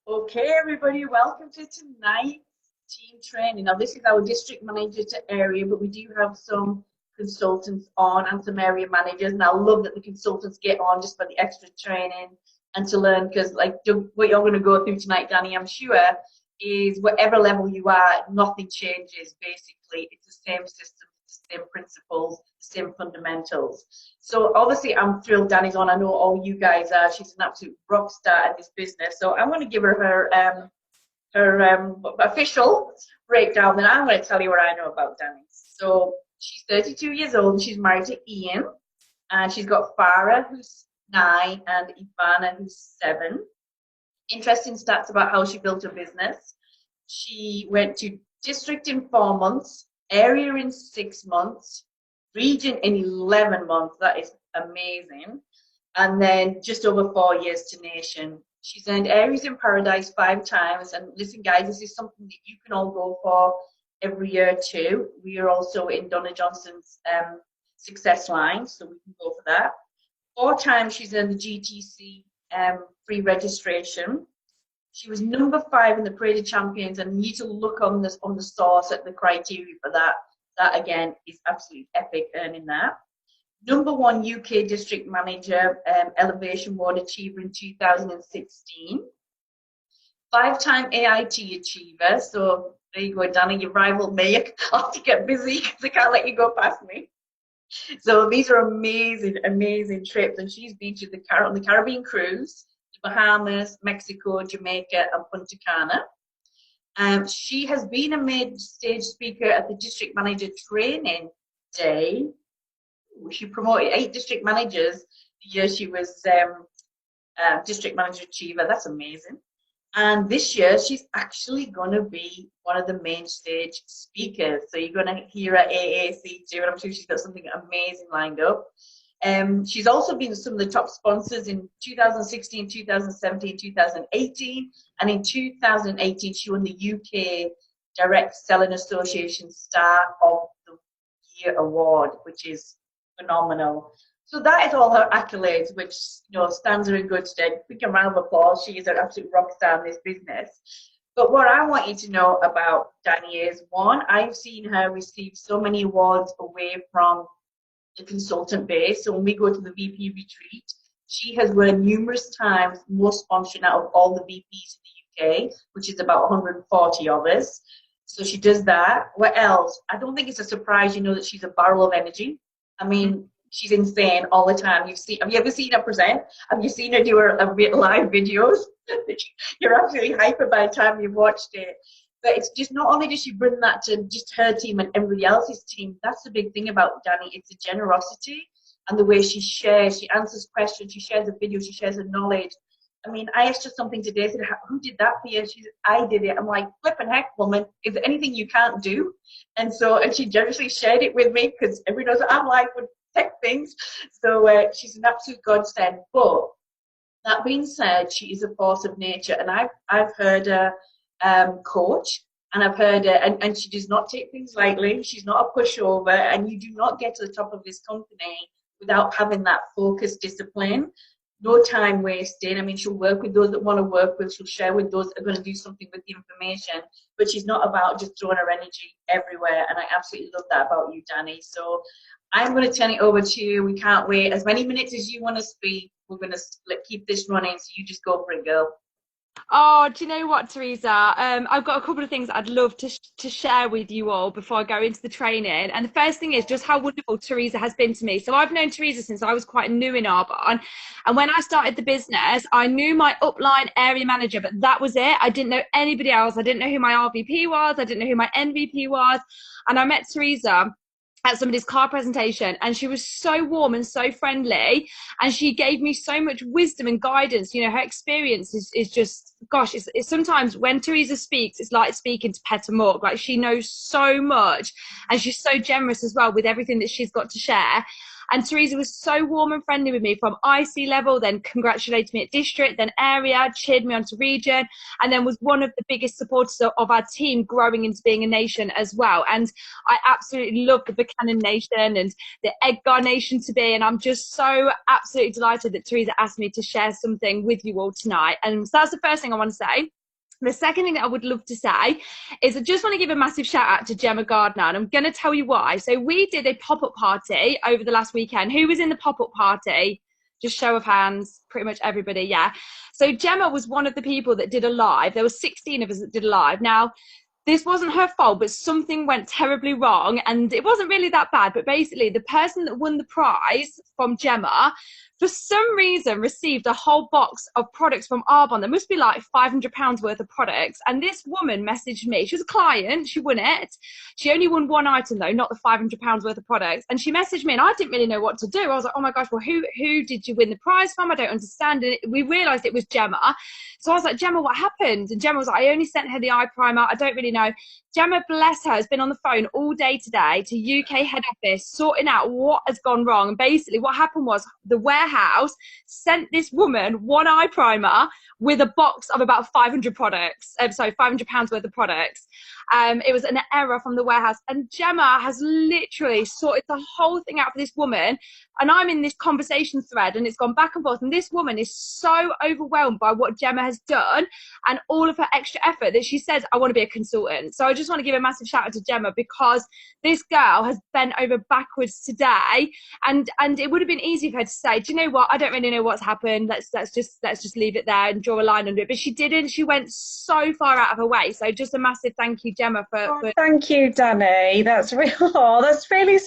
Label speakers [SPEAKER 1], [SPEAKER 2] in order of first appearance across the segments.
[SPEAKER 1] Okay, everybody, welcome to tonight's team training. Now, this is our district manager to area, but we do have some consultants on and some area managers. And I love that the consultants get on just for the extra training and to learn, because like what you're going to go through tonight, Danny, I'm sure, is whatever level you are, nothing changes. Basically, it's the same system, the same principles, the same fundamentals. So obviously, I'm thrilled Danny's on. I know all you guys are. She's an absolute rock star in this business. So I'm going to give her her official breakdown. Then I'm going to tell you what I know about Danny. So she's 32 years old. And she's married to Ian, and she's got Farah, who's 9, and Ivana, who's 7. Interesting stats about how she built her business. She went to district in 4 months, area in 6 months, region in 11 months. That is amazing. And then just over 4 years to nation. She's earned Aries in Paradise 5 times. And listen, guys, this is something that you can all go for every year too. We are also in Donna Johnson's success line, so we can go for that. 4 times she's earned the GTC free registration. She was number 5 in the Parade of Champions, and you need to look on the source at the criteria for that. That again is absolutely epic, earning that. Number 1 UK District Manager Elevation Award Achiever in 2016. 5-time AIT Achiever. So there you go, Danny, you rivaled me. I'll have to get busy because I can't let you go past me. So these are amazing, amazing trips. And she's been to on the Caribbean cruise, the Bahamas, Mexico, Jamaica, and Punta Cana. She has been a mid-stage speaker at the District Manager Training Day. She promoted 8 district managers the year she was District Manager Achiever. That's amazing. And this year, she's actually going to be one of the main stage speakers. So you're going to hear her AAC too, and I'm sure she's got something amazing lined up. She's also been some of the top sponsors in 2016, 2017, 2018. And in 2018, she won the UK Direct Selling Association Star of the Year Award, which is phenomenal. So that is all her accolades, which stands her in good stead. Quick round of applause. She is an absolute rock star in this business. But what I want you to know about Danny is, 1, I've seen her receive so many awards away from the consultant base. So when we go to the VP retreat, she has won numerous times most sponsored out of all the VPs in the UK, which is about 140 of us. So she does that. What else? I don't think it's a surprise, that she's a barrel of energy. I mean, she's insane all the time. Have you ever seen her present? Have you seen her do her live videos? You're absolutely hyper by the time you've watched it. But it's just, not only does she bring that to just her team and everybody else's team, that's the big thing about Danny. It's the generosity and the way she shares. She answers questions, she shares a video, she shares her knowledge. I mean, I asked her something today. I said, who did that for you? She said, I did it. I'm like, flipping heck, woman, is there anything you can't do? And she generously shared it with me, because everybody knows I'm like with tech things. So she's an absolute godsend. But that being said, she is a force of nature. And I've heard her coach, and I've heard her, and she does not take things lightly. She's not a pushover, and you do not get to the top of this company without having that focused discipline. No time wasting. I mean, she'll work with those that want to work with. She'll share with those that are going to do something with the information. But she's not about just throwing her energy everywhere. And I absolutely love that about you, Danny. So I'm going to turn it over to you. We can't wait. As many minutes as you want to speak, we're going to keep this running. So you just go for it, girl.
[SPEAKER 2] Oh, do you know what, Teresa? I've got a couple of things I'd love to share with you all before I go into the training. And the first thing is just how wonderful Teresa has been to me. So I've known Teresa since I was quite new in Arbonne. And when I started the business, I knew my upline area manager, but that was it. I didn't know anybody else. I didn't know who my RVP was. I didn't know who my NVP was. And I met Teresa at somebody's car presentation, and she was so warm and so friendly, and she gave me so much wisdom and guidance. Her experience is just, gosh, it's sometimes when Teresa speaks, it's like speaking to Petter Mork. Like, she knows so much, and she's so generous as well with everything that she's got to share. And Teresa was so warm and friendly with me from IC level, then congratulated me at district, then area, cheered me onto region, and then was one of the biggest supporters of our team growing into being a nation as well. And I absolutely love the Buchanan Nation and the Edgar Nation to be. And I'm just so absolutely delighted that Teresa asked me to share something with you all tonight. And so that's the first thing I want to say. The second thing that I would love to say is I just want to give a massive shout out to Gemma Gardner, and I'm going to tell you why. So we did a pop-up party over the last weekend. Who was in the pop-up party? Just show of hands, pretty much everybody, yeah. So Gemma was one of the people that did a live. There were 16 of us that did a live. Now, this wasn't her fault, but something went terribly wrong, and it wasn't really that bad. But basically, the person that won the prize from Gemma, for some reason, received a whole box of products from Arbonne. There must be like £500 worth of products. And this woman messaged me. She was a client. She won it. She only won one item, though, not the £500 worth of products. And she messaged me, and I didn't really know what to do. I was like, oh, my gosh, well, who did you win the prize from? I don't understand. And we realised it was Gemma. So I was like, Gemma, what happened? And Gemma was like, I only sent her the eye primer. I don't really know. Gemma, bless her, has been on the phone all day today to UK head office sorting out what has gone wrong. And basically what happened was the warehouse sent this woman one eye primer with a box of about 500 products. £500 worth of products. It was an error from the warehouse. And Gemma has literally sorted the whole thing out for this woman. And I'm in this conversation thread and it's gone back and forth. And this woman is so overwhelmed by what Gemma has done and all of her extra effort that she says, I want to be a consultant. So I just want to give a massive shout out to Gemma, because this girl has bent over backwards today. And it would have been easy for her to say, do you know what? I don't really know what's happened. Let's just leave it there and draw a line under it. But she didn't. She went so far out of her way. So just a massive thank you, Gemma, for
[SPEAKER 3] thank you, Danny. That's real. Oh, that's really.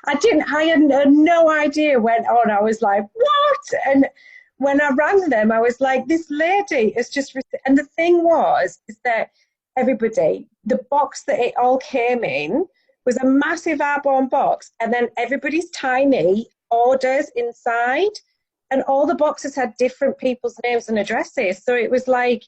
[SPEAKER 3] I had no idea went on. I was like, what? And when I rang them, I was like, this lady is just. And the thing is that everybody, the box that it all came in was a massive Arbonne box, and then everybody's tiny orders inside, and all the boxes had different people's names and addresses. So it was like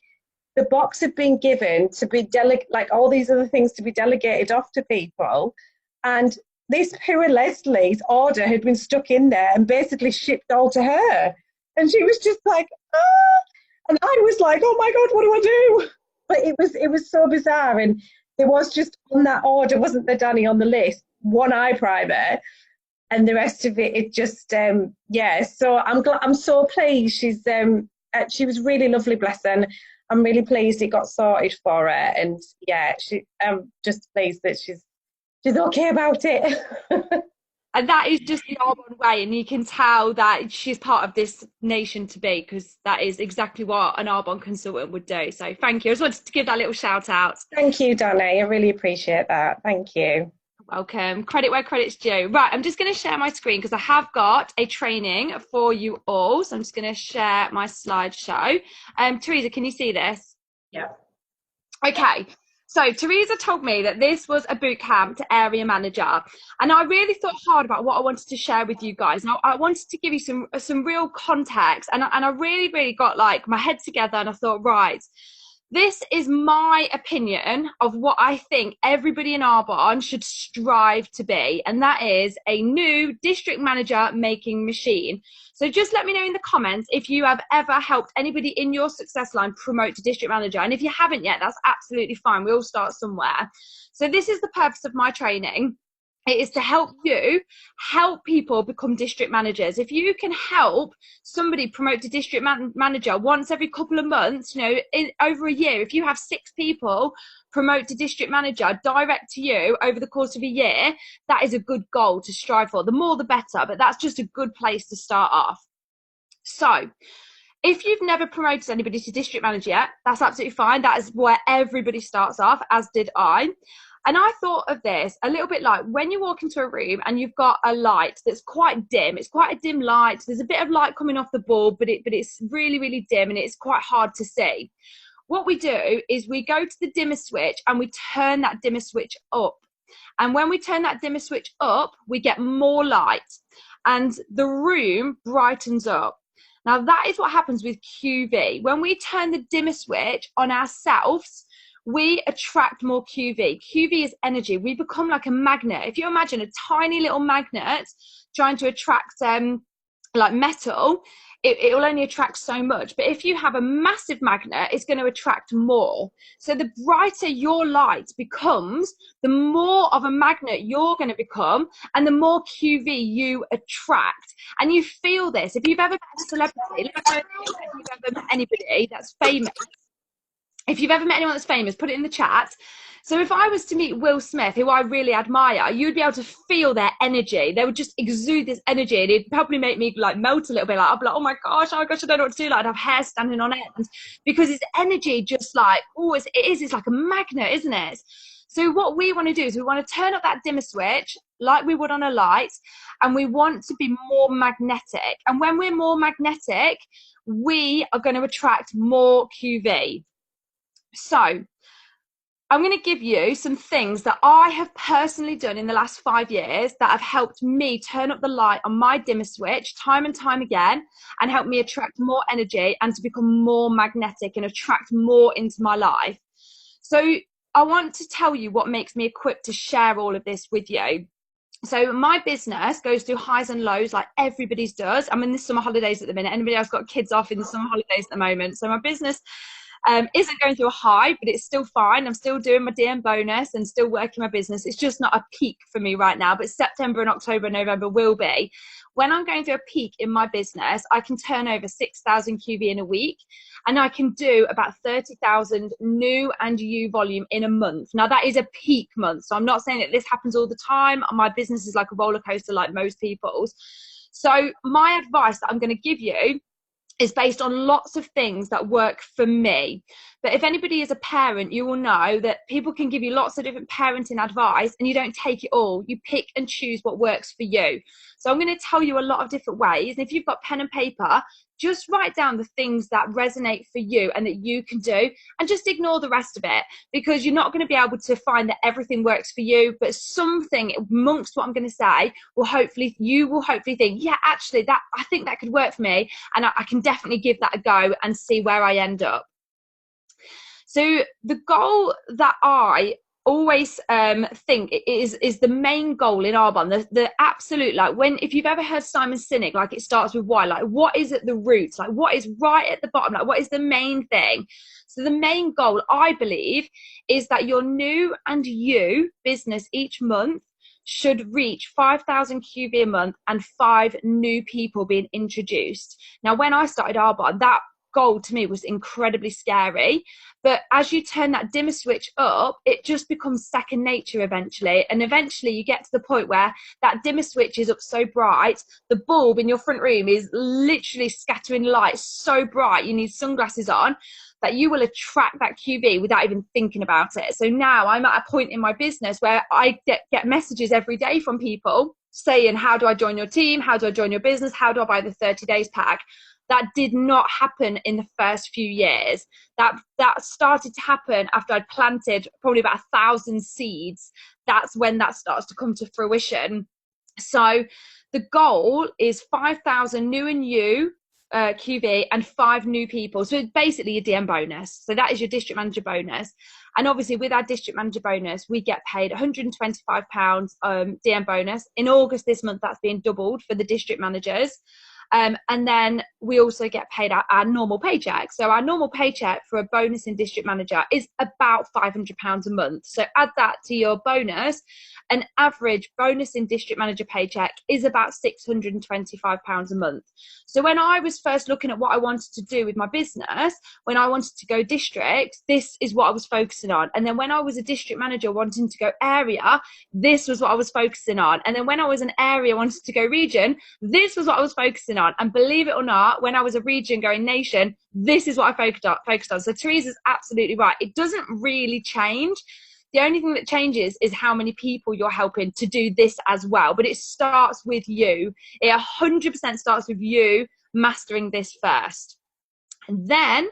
[SPEAKER 3] the box had been given to be like all these other things to be delegated off to people, and this poor Leslie's order had been stuck in there and basically shipped all to her, and she was just like, ah, and I was like, oh my god, what do I do? But it was so bizarre, and there was just on that order, wasn't there, Danny, on the list, one eye primer, and the rest of it just yeah. So I'm so pleased. She was really lovely, bless her. I'm really pleased it got sorted for her, and yeah, I'm just pleased that she's okay about it.
[SPEAKER 2] And that is just the Arbonne way, and you can tell that she's part of this nation to be, because that is exactly what an Arbonne consultant would do. So thank you. I just wanted to give that little shout out.
[SPEAKER 3] Thank you, Danny. I really appreciate that. Thank you.
[SPEAKER 2] Welcome. Credit where credit's due. Right, I'm just going to share my screen because I have got a training for you all. So I'm just going to share my slideshow. Teresa, can you see this?
[SPEAKER 1] Yeah.
[SPEAKER 2] Okay. So Teresa told me that this was a boot camp to area manager, and I really thought hard about what I wanted to share with you guys. Now, I wanted to give you some real context, and I really got like my head together, and I thought, right, this is my opinion of what I think everybody in Arbonne should strive to be, and that is a new district manager making machine. So just let me know in the comments if you have ever helped anybody in your success line promote to district manager. And if you haven't yet, that's absolutely fine. We all start somewhere. So this is the purpose of my training. It is to help people become district managers. If you can help somebody promote to district manager once every couple of months, over a year, if you have 6 people promote to district manager direct to you over the course of a year, that is a good goal to strive for. The more the better, but that's just a good place to start off. So if you've never promoted anybody to district manager yet, that's absolutely fine. That is where everybody starts off, as did I. And I thought of this a little bit like when you walk into a room and you've got a light that's quite dim. It's quite a dim light. There's a bit of light coming off the bulb, but it's really dim and it's quite hard to see. What we do is we go to the dimmer switch and we turn that dimmer switch up. And when we turn that dimmer switch up, we get more light and the room brightens up. Now that is what happens with QV. When we turn the dimmer switch on ourselves, we attract more QV. QV is energy. We become like a magnet. If you imagine a tiny little magnet trying to attract like metal, it will only attract so much. But if you have a massive magnet, it's going to attract more. So the brighter your light becomes, the more of a magnet you're going to become, and the more QV you attract. And you feel this. If you've ever met a celebrity, if you've ever met anybody that's famous, If you've ever met anyone that's famous, put it in the chat. So if I was to meet Will Smith, who I really admire, you'd be able to feel their energy. They would just exude this energy, and it'd probably make me like melt a little bit. Like I'd be like, oh my gosh, I don't know what to do. Like I'd have hair standing on end because his energy just like, it's like a magnet, isn't it? So what we want to do is we want to turn up that dimmer switch like we would on a light, and we want to be more magnetic. And when we're more magnetic, we are going to attract more QV. So I'm going to give you some things that I have personally done in the last 5 years that have helped me turn up the light on my dimmer switch time and time again, and help me attract more energy and to become more magnetic and attract more into my life. So I want to tell you what makes me equipped to share all of this with you. So my business goes through highs and lows like everybody's does. I'm in the summer holidays at the minute. Anybody else got kids off in the summer holidays at the moment? So my business isn't going through a high, but it's still fine. I'm still doing my DM bonus and still working my business. It's just not a peak for me right now, but September and October and November will be. When I'm going through a peak in my business, I can turn over 6,000 QV in a week, and I can do about 30,000 new and you volume in a month. Now that is a peak month. So I'm not saying that this happens all the time. My business is like a roller coaster like most people's. So my advice that I'm going to give you is based on lots of things that work for me. But if anybody is a parent, you will know that people can give you lots of different parenting advice and you don't take it all. You pick and choose what works for you. So I'm going to tell you a lot of different ways. And if you've got pen and paper, just write down the things that resonate for you and that you can do, and just ignore the rest of it, because you're not going to be able to find that everything works for you, but something amongst what I'm going to say will hopefully think, yeah, actually I think that could work for me, and I can definitely give that a go and see where I end up. So the goal that I always think is the main goal in Arbonne, the absolute, like, if you've ever heard Simon Sinek, like, it starts with why, like what is at the roots, like what is right at the bottom, like what is the main thing. So the main goal, I believe, is that your new and you business each month should reach 5,000 QV a month and 5 new people being introduced. Now, when I started Arbonne, that goal to me was incredibly scary, but as you turn that dimmer switch up, it just becomes second nature eventually, and eventually you get to the point where that dimmer switch is up so bright, the bulb in your front room is literally scattering light so bright you need sunglasses on, that you will attract that QV without even thinking about it. So now I'm at a point in my business where I get messages every day from people saying, how do I join your team? How do I join your business? How do I buy the 30 days pack? That did not happen in the first few years. That started to happen after I'd planted probably about 1,000 seeds. That's when that starts to come to fruition. So the goal is 5,000 new and you QV and 5 new people. So it's basically your DM bonus. So that is your district manager bonus. And obviously with our district manager bonus, we get paid £125 DM bonus. In August this month, that's being doubled for the district managers. And then we also get paid our normal paycheck. So our normal paycheck for a bonus in district manager is about £500 a month. So add that to your bonus. An average bonus in district manager paycheck is about £625 a month. So when I was first looking at what I wanted to do with my business, when I wanted to go district, this is what I was focusing on. And then when I was a district manager wanting to go area, this was what I was focusing on. And then when I was an area wanting to go region, this was what I was focusing on. And believe it or not, when I was a region going nation, this is what I focused on. So Teresa's absolutely right. It doesn't really change. The only thing that changes is how many people you're helping to do this as well. But it starts with you. It 100% starts with you mastering this first. And then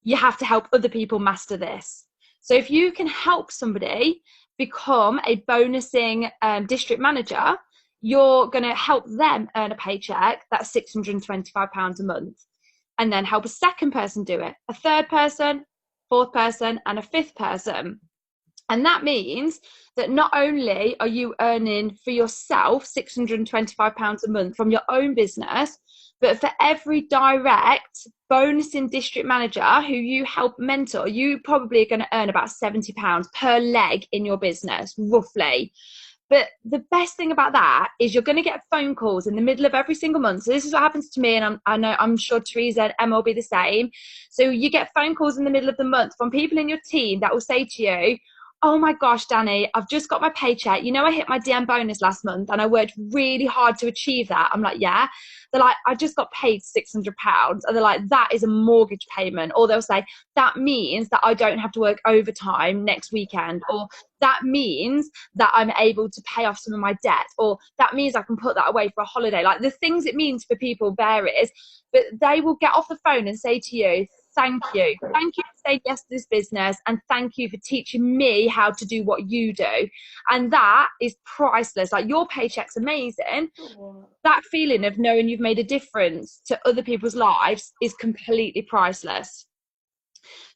[SPEAKER 2] you have to help other people master this. So if you can help somebody become a bonusing district manager, you're going to help them earn a paycheck that's £625 a month. And then help a second person do it, a third person, fourth person, and a fifth person. And that means that not only are you earning for yourself £625 a month from your own business, but for every direct bonusing district manager who you help mentor, you probably are going to earn about £70 per leg in your business, roughly. But the best thing about that is you're going to get phone calls in the middle of every single month. So this is what happens to me, and I'm sure Teresa and Emma will be the same. So you get phone calls in the middle of the month from people in your team that will say to you, oh my gosh, Danni, I've just got my paycheck. You know, I hit my DM bonus last month and I worked really hard to achieve that. I'm like, yeah. They're like, I just got paid £600. And they're like, that is a mortgage payment. Or they'll say, that means that I don't have to work overtime next weekend. Or that means that I'm able to pay off some of my debt. Or that means I can put that away for a holiday. Like, the things it means for people varies. But they will get off the phone and say to you, thank you. Thank you for saying yes to this business, and thank you for teaching me how to do what you do. And that is priceless. Like, your paycheck's amazing. That feeling of knowing you've made a difference to other people's lives is completely priceless.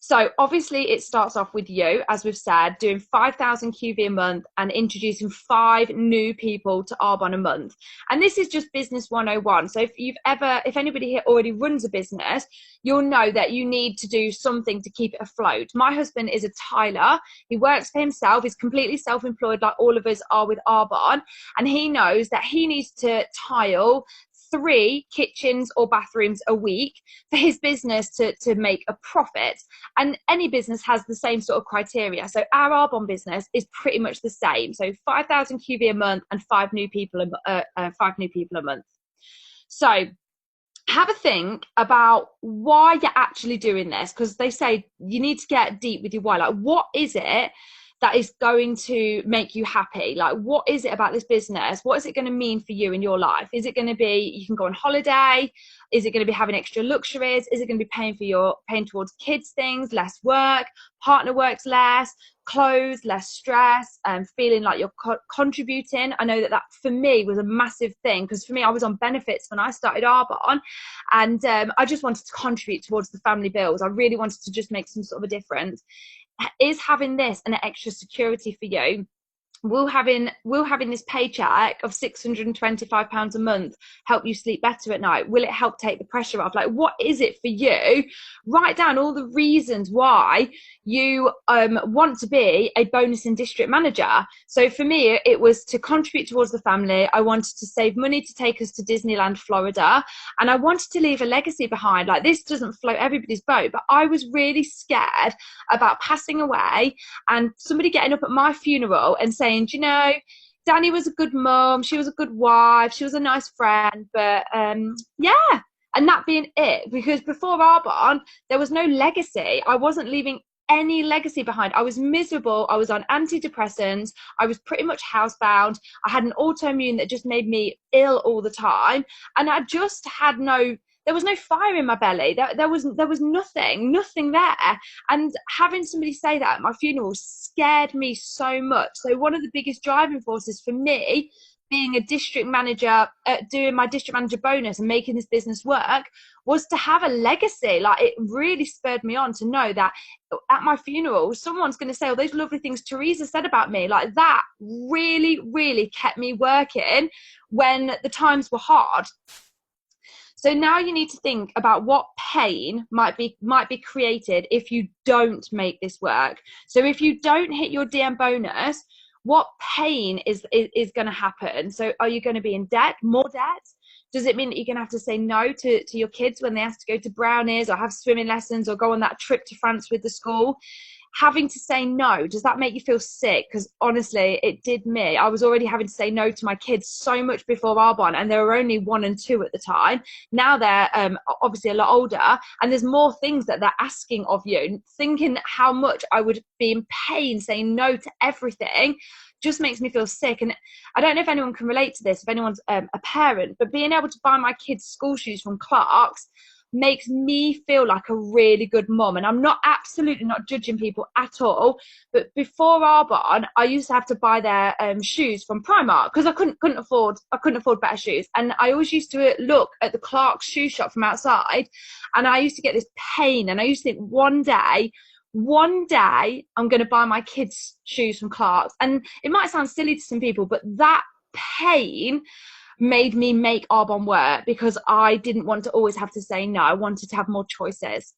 [SPEAKER 2] So obviously it starts off with you, as we've said, doing 5,000 QV a month and introducing 5 new people to Arbonne a month. And this is just business 101. So if anybody here already runs a business, you'll know that you need to do something to keep it afloat. My husband is a tiler. He works for himself. He's completely self-employed, like all of us are with Arbonne. And he knows that he needs to tile 3 kitchens or bathrooms a week for his business to make a profit. And any business has the same sort of criteria. So our Arbonne business is pretty much the same. So 5,000 QV a month and 5 new people a month. So have a think about why you're actually doing this, because they say you need to get deep with your why. Like, what is it that is going to make you happy? Like, what is it about this business? What is it going to mean for you in your life? Is it going to be you can go on holiday? Is it going to be having extra luxuries? Is it going to be paying towards kids things, less work, partner works less, clothes, less stress, and feeling like you're contributing? I know that for me was a massive thing, because for me, I was on benefits when I started Arbonne, and I just wanted to contribute towards the family bills. I really wanted to just make some sort of a difference. Is having this an extra security for you? Will having this paycheck of £625 a month help you sleep better at night? Will it help take the pressure off? Like, what is it for you? Write down all the reasons why you want to be a bonus and district manager. So for me, it was to contribute towards the family. I wanted to save money to take us to Disneyland, Florida, and I wanted to leave a legacy behind. Like, this doesn't float everybody's boat, but I was really scared about passing away and somebody getting up at my funeral and saying, do you know, Danni was a good mum, she was a good wife, she was a nice friend, but yeah, and that being it. Because before Arbonne, there was no legacy. I wasn't leaving any legacy behind. I was miserable. I was on antidepressants. I was pretty much housebound. I had an autoimmune that just made me ill all the time, and I just had there was no fire in my belly. There was nothing there. And having somebody say that at my funeral scared me so much. So one of the biggest driving forces for me, being a district manager, doing my district manager bonus and making this business work, was to have a legacy. Like, it really spurred me on to know that at my funeral, someone's going to say all those lovely things Teresa said about me. Like, that really, really kept me working when the times were hard. So now you need to think about what pain might be created if you don't make this work. So if you don't hit your DM bonus, what pain is going to happen? So are you going to be in debt, more debt? Does it mean that you're going to have to say no to your kids when they have to go to Brownies or have swimming lessons or go on that trip to France with the school? Having to say no, does that make you feel sick? Because honestly, it did me. I was already having to say no to my kids so much before Arbonne, and they were only 1 and 2 at the time. Now they're obviously a lot older, and there's more things that they're asking of you. Thinking how much I would be in pain saying no to everything just makes me feel sick. And I don't know if anyone can relate to this, if anyone's a parent, but being able to buy my kids school shoes from Clark's makes me feel like a really good mum. And I'm absolutely not judging people at all, but before Arbonne, I used to have to buy their shoes from Primark because I couldn't afford better shoes. And I always used to look at the Clark's shoe shop from outside, and I used to get this pain, and I used to think one day I'm going to buy my kids shoes from Clark's. And it might sound silly to some people, but that pain made me make Arbonne work, because I didn't want to always have to say no. I wanted to have more choices.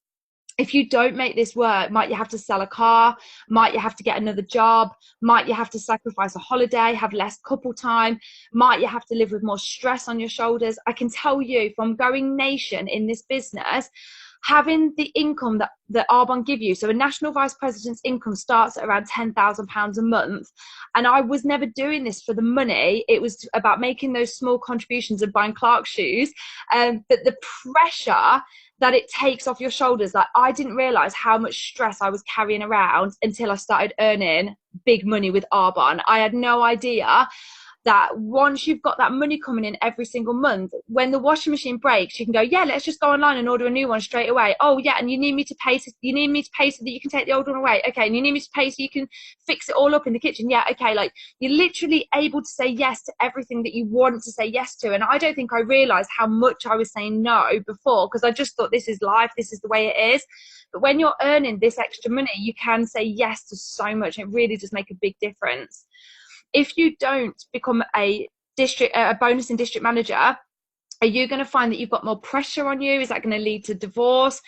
[SPEAKER 2] if you don't make this work, might you have to sell a car, might you have to get another job, might you have to sacrifice a holiday, have less couple time, might you have to live with more stress on your shoulders. I can tell you from going nation in this business, having the income that Arbonne give you, so a national vice president's income starts at around £10,000 a month, and I was never doing this for the money. It was about making those small contributions and buying Clark shoes, but the pressure that it takes off your shoulders, like I didn't realize how much stress I was carrying around until I started earning big money with Arbonne. I had no idea that once you've got that money coming in every single month, when the washing machine breaks, you can go, yeah, let's just go online and order a new one straight away. Oh yeah, and you need me to pay so that you can take the old one away. Okay, and you need me to pay so you can fix it all up in the kitchen. Yeah, okay, like you're literally able to say yes to everything that you want to say yes to. And I don't think I realized how much I was saying no before, because I just thought this is life, this is the way it is. But when you're earning this extra money, you can say yes to so much. It really does make a big difference. If you don't become a bonus and district manager, are you going to find that you've got more pressure on you? Is that going to lead to divorce?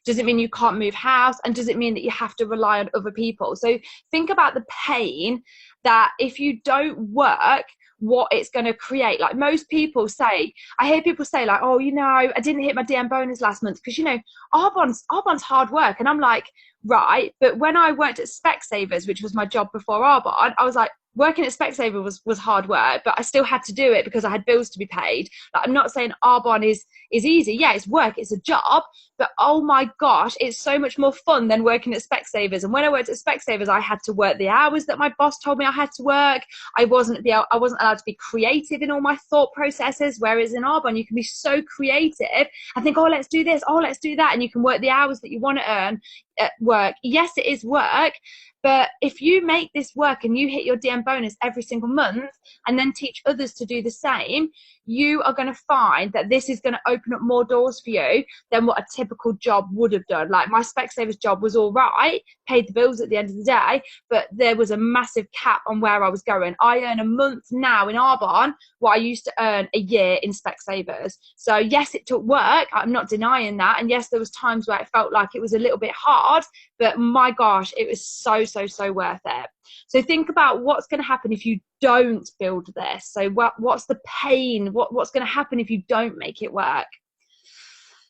[SPEAKER 2] Does it mean you can't move house? And does it mean that you have to rely on other people? So think about the pain that if you don't work, what it's going to create. Like most people say, I hear people say like, oh, you know, I didn't hit my DM bonus last month because, you know, Arbonne's hard work. And I'm like, right. But when I worked at Specsavers, which was my job before Arbonne, I was like, working at Specsavers was hard work, but I still had to do it because I had bills to be paid. Like, I'm not saying Arbonne is easy. Yeah, it's work, it's a job, but oh my gosh, it's so much more fun than working at Specsavers. And when I worked at Specsavers, I had to work the hours that my boss told me I had to work. I wasn't allowed to be creative in all my thought processes, whereas in Arbonne, you can be so creative and think, oh, let's do this, oh, let's do that, and you can work the hours that you want to earn at work. Yes, it is work, but if you make this work and you hit your DM bonus every single month and then teach others to do the same, you are going to find that this is going to open up more doors for you than what a typical job would have done. Like my Specsavers job was all right, paid the bills at the end of the day, but there was a massive cap on where I was going. I earn a month now in Arbonne what I used to earn a year in Specsavers. So yes, it took work. I'm not denying that. And yes, there was times where it felt like it was a little bit hard, but my gosh, it was so worth it. So think about what's going to happen if you don't build this. So what's the pain? What's going to happen if you don't make it work?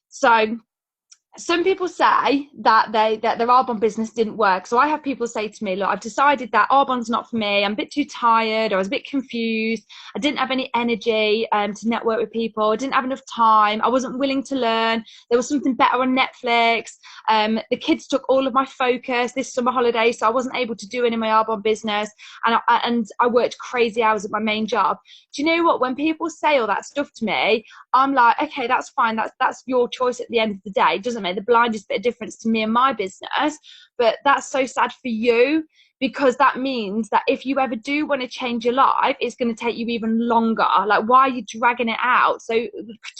[SPEAKER 2] So some people say that their Arbonne business didn't work. So I have people say to me, look, I've decided that Arbonne's not for me. I'm a bit too tired, or I was a bit confused. I didn't have any energy to network with people. I didn't have enough time. I wasn't willing to learn. There was something better on Netflix. The kids took all of my focus this summer holiday, so I wasn't able to do any of my Arbonne business. And I worked crazy hours at my main job. Do you know what? When people say all that stuff to me, I'm like, okay, that's fine. That's your choice at the end of the day. It doesn't make the blindest bit of difference to me and my business, but that's so sad for you, because that means that if you ever do want to change your life, it's going to take you even longer. Like, why are you dragging it out? So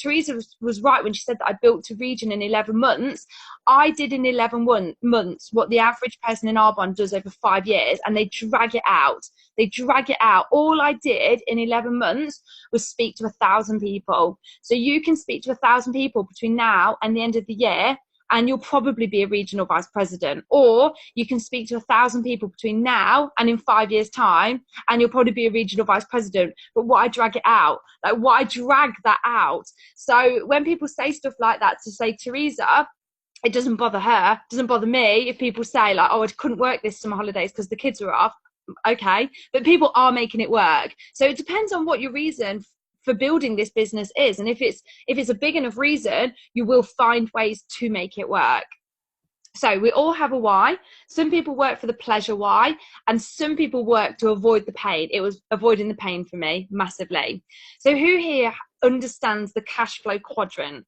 [SPEAKER 2] Teresa was right when she said that I built to region in 11 months. I did in 11 months what the average person in Arbonne does over 5 years, and they drag it out. All I did in 11 months was speak to 1,000 people. So you can speak to 1,000 people between now and the end of the year, and you'll probably be a regional vice president. Or you can speak to 1,000 people between now and in 5 years' time, and you'll probably be a regional vice president. But I drag that out. So when people say stuff like that, to say Teresa, it doesn't bother her, it doesn't bother me if people say like, oh, I couldn't work this summer holidays because the kids were off. Okay, but people are making it work. So it depends on what your reason for building this business is, and if it's a big enough reason, you will find ways to make it work. So we all have a why. Some people work for the pleasure why, and some people work to avoid the pain. It was avoiding the pain for me massively. So who here understands the cash flow quadrant?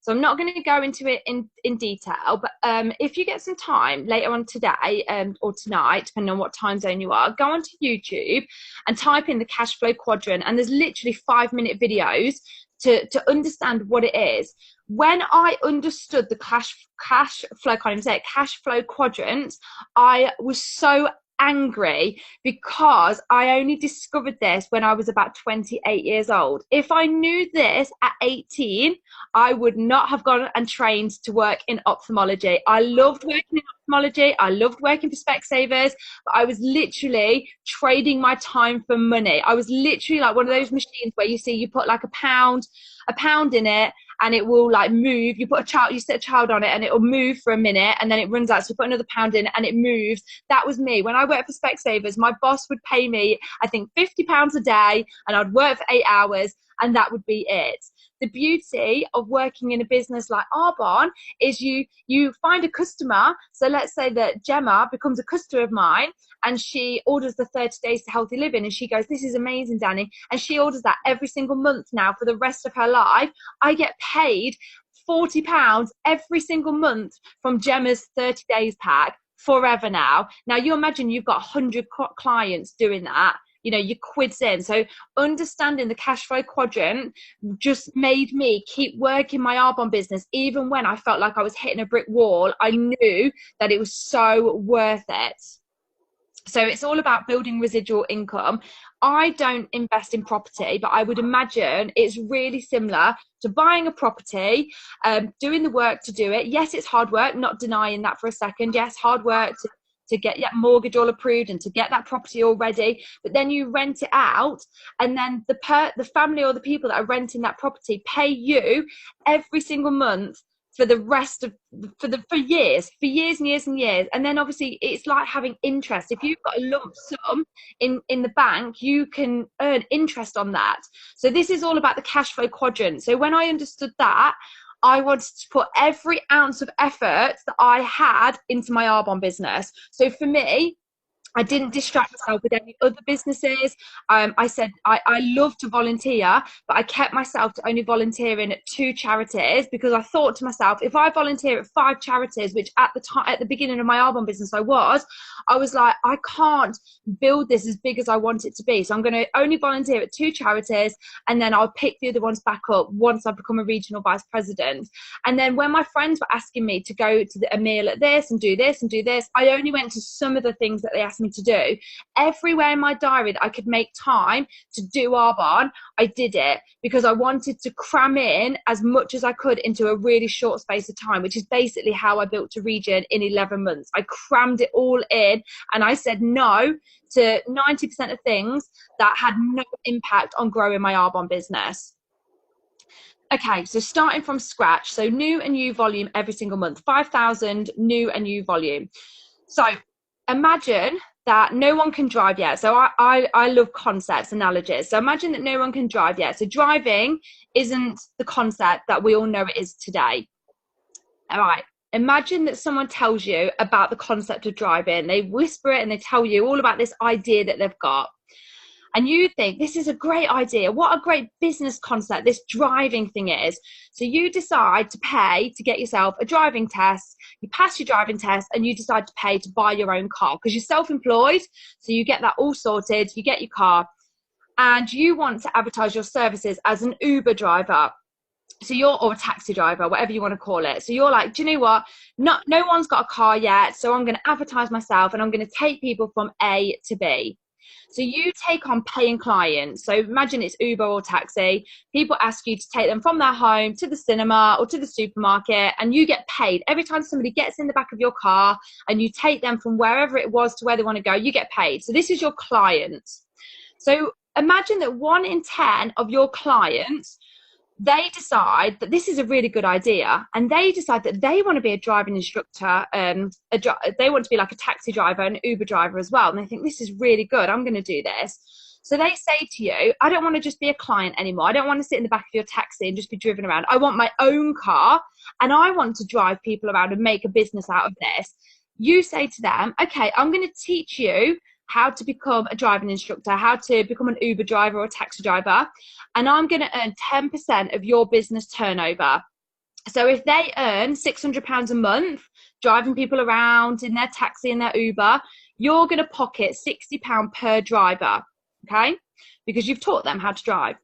[SPEAKER 2] So I'm not going to go into it in detail, but if you get some time later on today or tonight, depending on what time zone you are, go onto YouTube and type in the cash flow quadrant, and there's literally 5-minute videos to understand what it is. When I understood the cash flow quadrant, I was so angry because I only discovered this when I was about 28 years old. If I knew this at 18, I would not have gone and trained to work in ophthalmology. I loved working in ophthalmology. I loved working for Specsavers, but I was literally trading my time for money. I was literally like one of those machines where you see you put like a pound in it, and it will like move. You set a child on it and it will move for a minute and then it runs out. So you put another pound in and it moves. That was me. When I worked for Specsavers, my boss would pay me, I think, £50 a day, and I'd work for 8 hours and that would be it. The beauty of working in a business like Arbonne is you find a customer. So let's say that Gemma becomes a customer of mine and she orders the 30 days to healthy living and she goes, this is amazing, Danny. And she orders that every single month now for the rest of her life. I get paid £40 every single month from Gemma's 30 days pack forever now. Now you imagine you've got 100 clients doing that. You know, your quids in. So understanding the cash flow quadrant just made me keep working my Arbonne business. Even when I felt like I was hitting a brick wall, I knew that it was so worth it. So it's all about building residual income. I don't invest in property, but I would imagine it's really similar to buying a property, doing the work to do it. Yes, it's hard work, not denying that for a second. Yes, hard work to get that mortgage all approved and to get that property all ready, but then you rent it out, and then the family or the people that are renting that property pay you every single month for the rest of for years and years and years. And then obviously it's like having interest. If you've got a lump sum in the bank, you can earn interest on that. So this is all about the cash flow quadrant. So when I understood that, I wanted to put every ounce of effort that I had into my Arbonne business. So for me, I didn't distract myself with any other businesses. I said I love to volunteer, but I kept myself to only volunteering at 2 charities, because I thought to myself, if I volunteer at 5 charities, which at the beginning of my Arbonne business I was like, I can't build this as big as I want it to be. So I'm going to only volunteer at 2 charities, and then I'll pick the other ones back up once I become a regional vice president. And then when my friends were asking me to go to a meal at this and do this and do this, I only went to some of the things that they asked me to do. Everywhere in my diary that I could make time to do Arbonne, I did it, because I wanted to cram in as much as I could into a really short space of time, which is basically how I built a region in 11 months. I crammed it all in, and I said no to 90% of things that had no impact on growing my Arbonne business. Okay, so starting from scratch, so new and new volume every single month, 5,000 new and new volume. So imagine that no one can drive yet. So I love concepts, analogies. So imagine that no one can drive yet. So driving isn't the concept that we all know it is today. All right. Imagine that someone tells you about the concept of driving. They whisper it and they tell you all about this idea that they've got. And you think, this is a great idea. What a great business concept this driving thing is. So you decide to pay to get yourself a driving test. You pass your driving test and you decide to pay to buy your own car, because you're self-employed. So you get that all sorted. You get your car and you want to advertise your services as an Uber driver. So or a taxi driver, whatever you want to call it. So you're like, do you know what? No one's got a car yet. So I'm going to advertise myself and I'm going to take people from A to B. So you take on paying clients. So imagine it's Uber or taxi. People ask you to take them from their home to the cinema or to the supermarket, and you get paid. Every time somebody gets in the back of your car and you take them from wherever it was to where they want to go, you get paid. So this is your client. So imagine that 1 in 10 of your clients, they decide that this is a really good idea, and they decide that they want to be a driving instructor. They want to be like a taxi driver and Uber driver as well. And they think, this is really good. I'm going to do this. So they say to you, I don't want to just be a client anymore. I don't want to sit in the back of your taxi and just be driven around. I want my own car and I want to drive people around and make a business out of this. You say to them, okay, I'm going to teach you how to become a driving instructor, how to become an Uber driver or a taxi driver, and I'm going to earn 10% of your business turnover. So if they earn £600 a month driving people around in their taxi and their Uber, you're going to pocket £60 per driver, okay? Because you've taught them how to drive.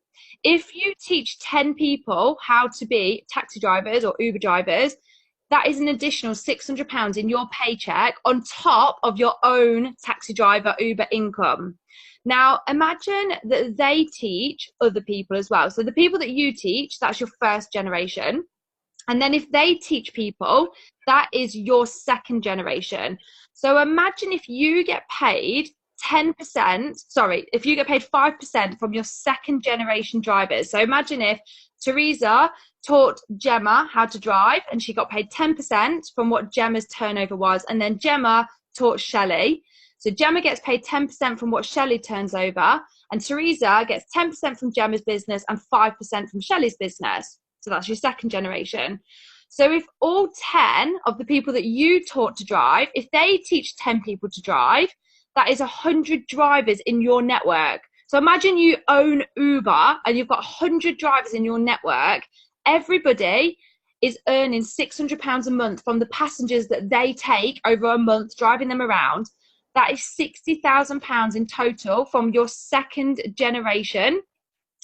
[SPEAKER 2] If you teach 10 people how to be taxi drivers or Uber drivers, that is an additional £600 in your paycheck on top of your own taxi driver Uber income. Now, imagine that they teach other people as well. So the people that you teach, that's your first generation. And then if they teach people, that is your second generation. So imagine if you get paid 5% from your second generation drivers. So imagine if Teresa taught Gemma how to drive and she got paid 10% from what Gemma's turnover was. And then Gemma taught Shelley. So Gemma gets paid 10% from what Shelley turns over, and Teresa gets 10% from Gemma's business and 5% from Shelley's business. So that's your second generation. So if all 10 of the people that you taught to drive, if they teach 10 people to drive, that is 100 drivers in your network. So imagine you own Uber and you've got 100 drivers in your network. Everybody is earning £600 a month from the passengers that they take over a month, driving them around. That is £60,000 in total from your second generation.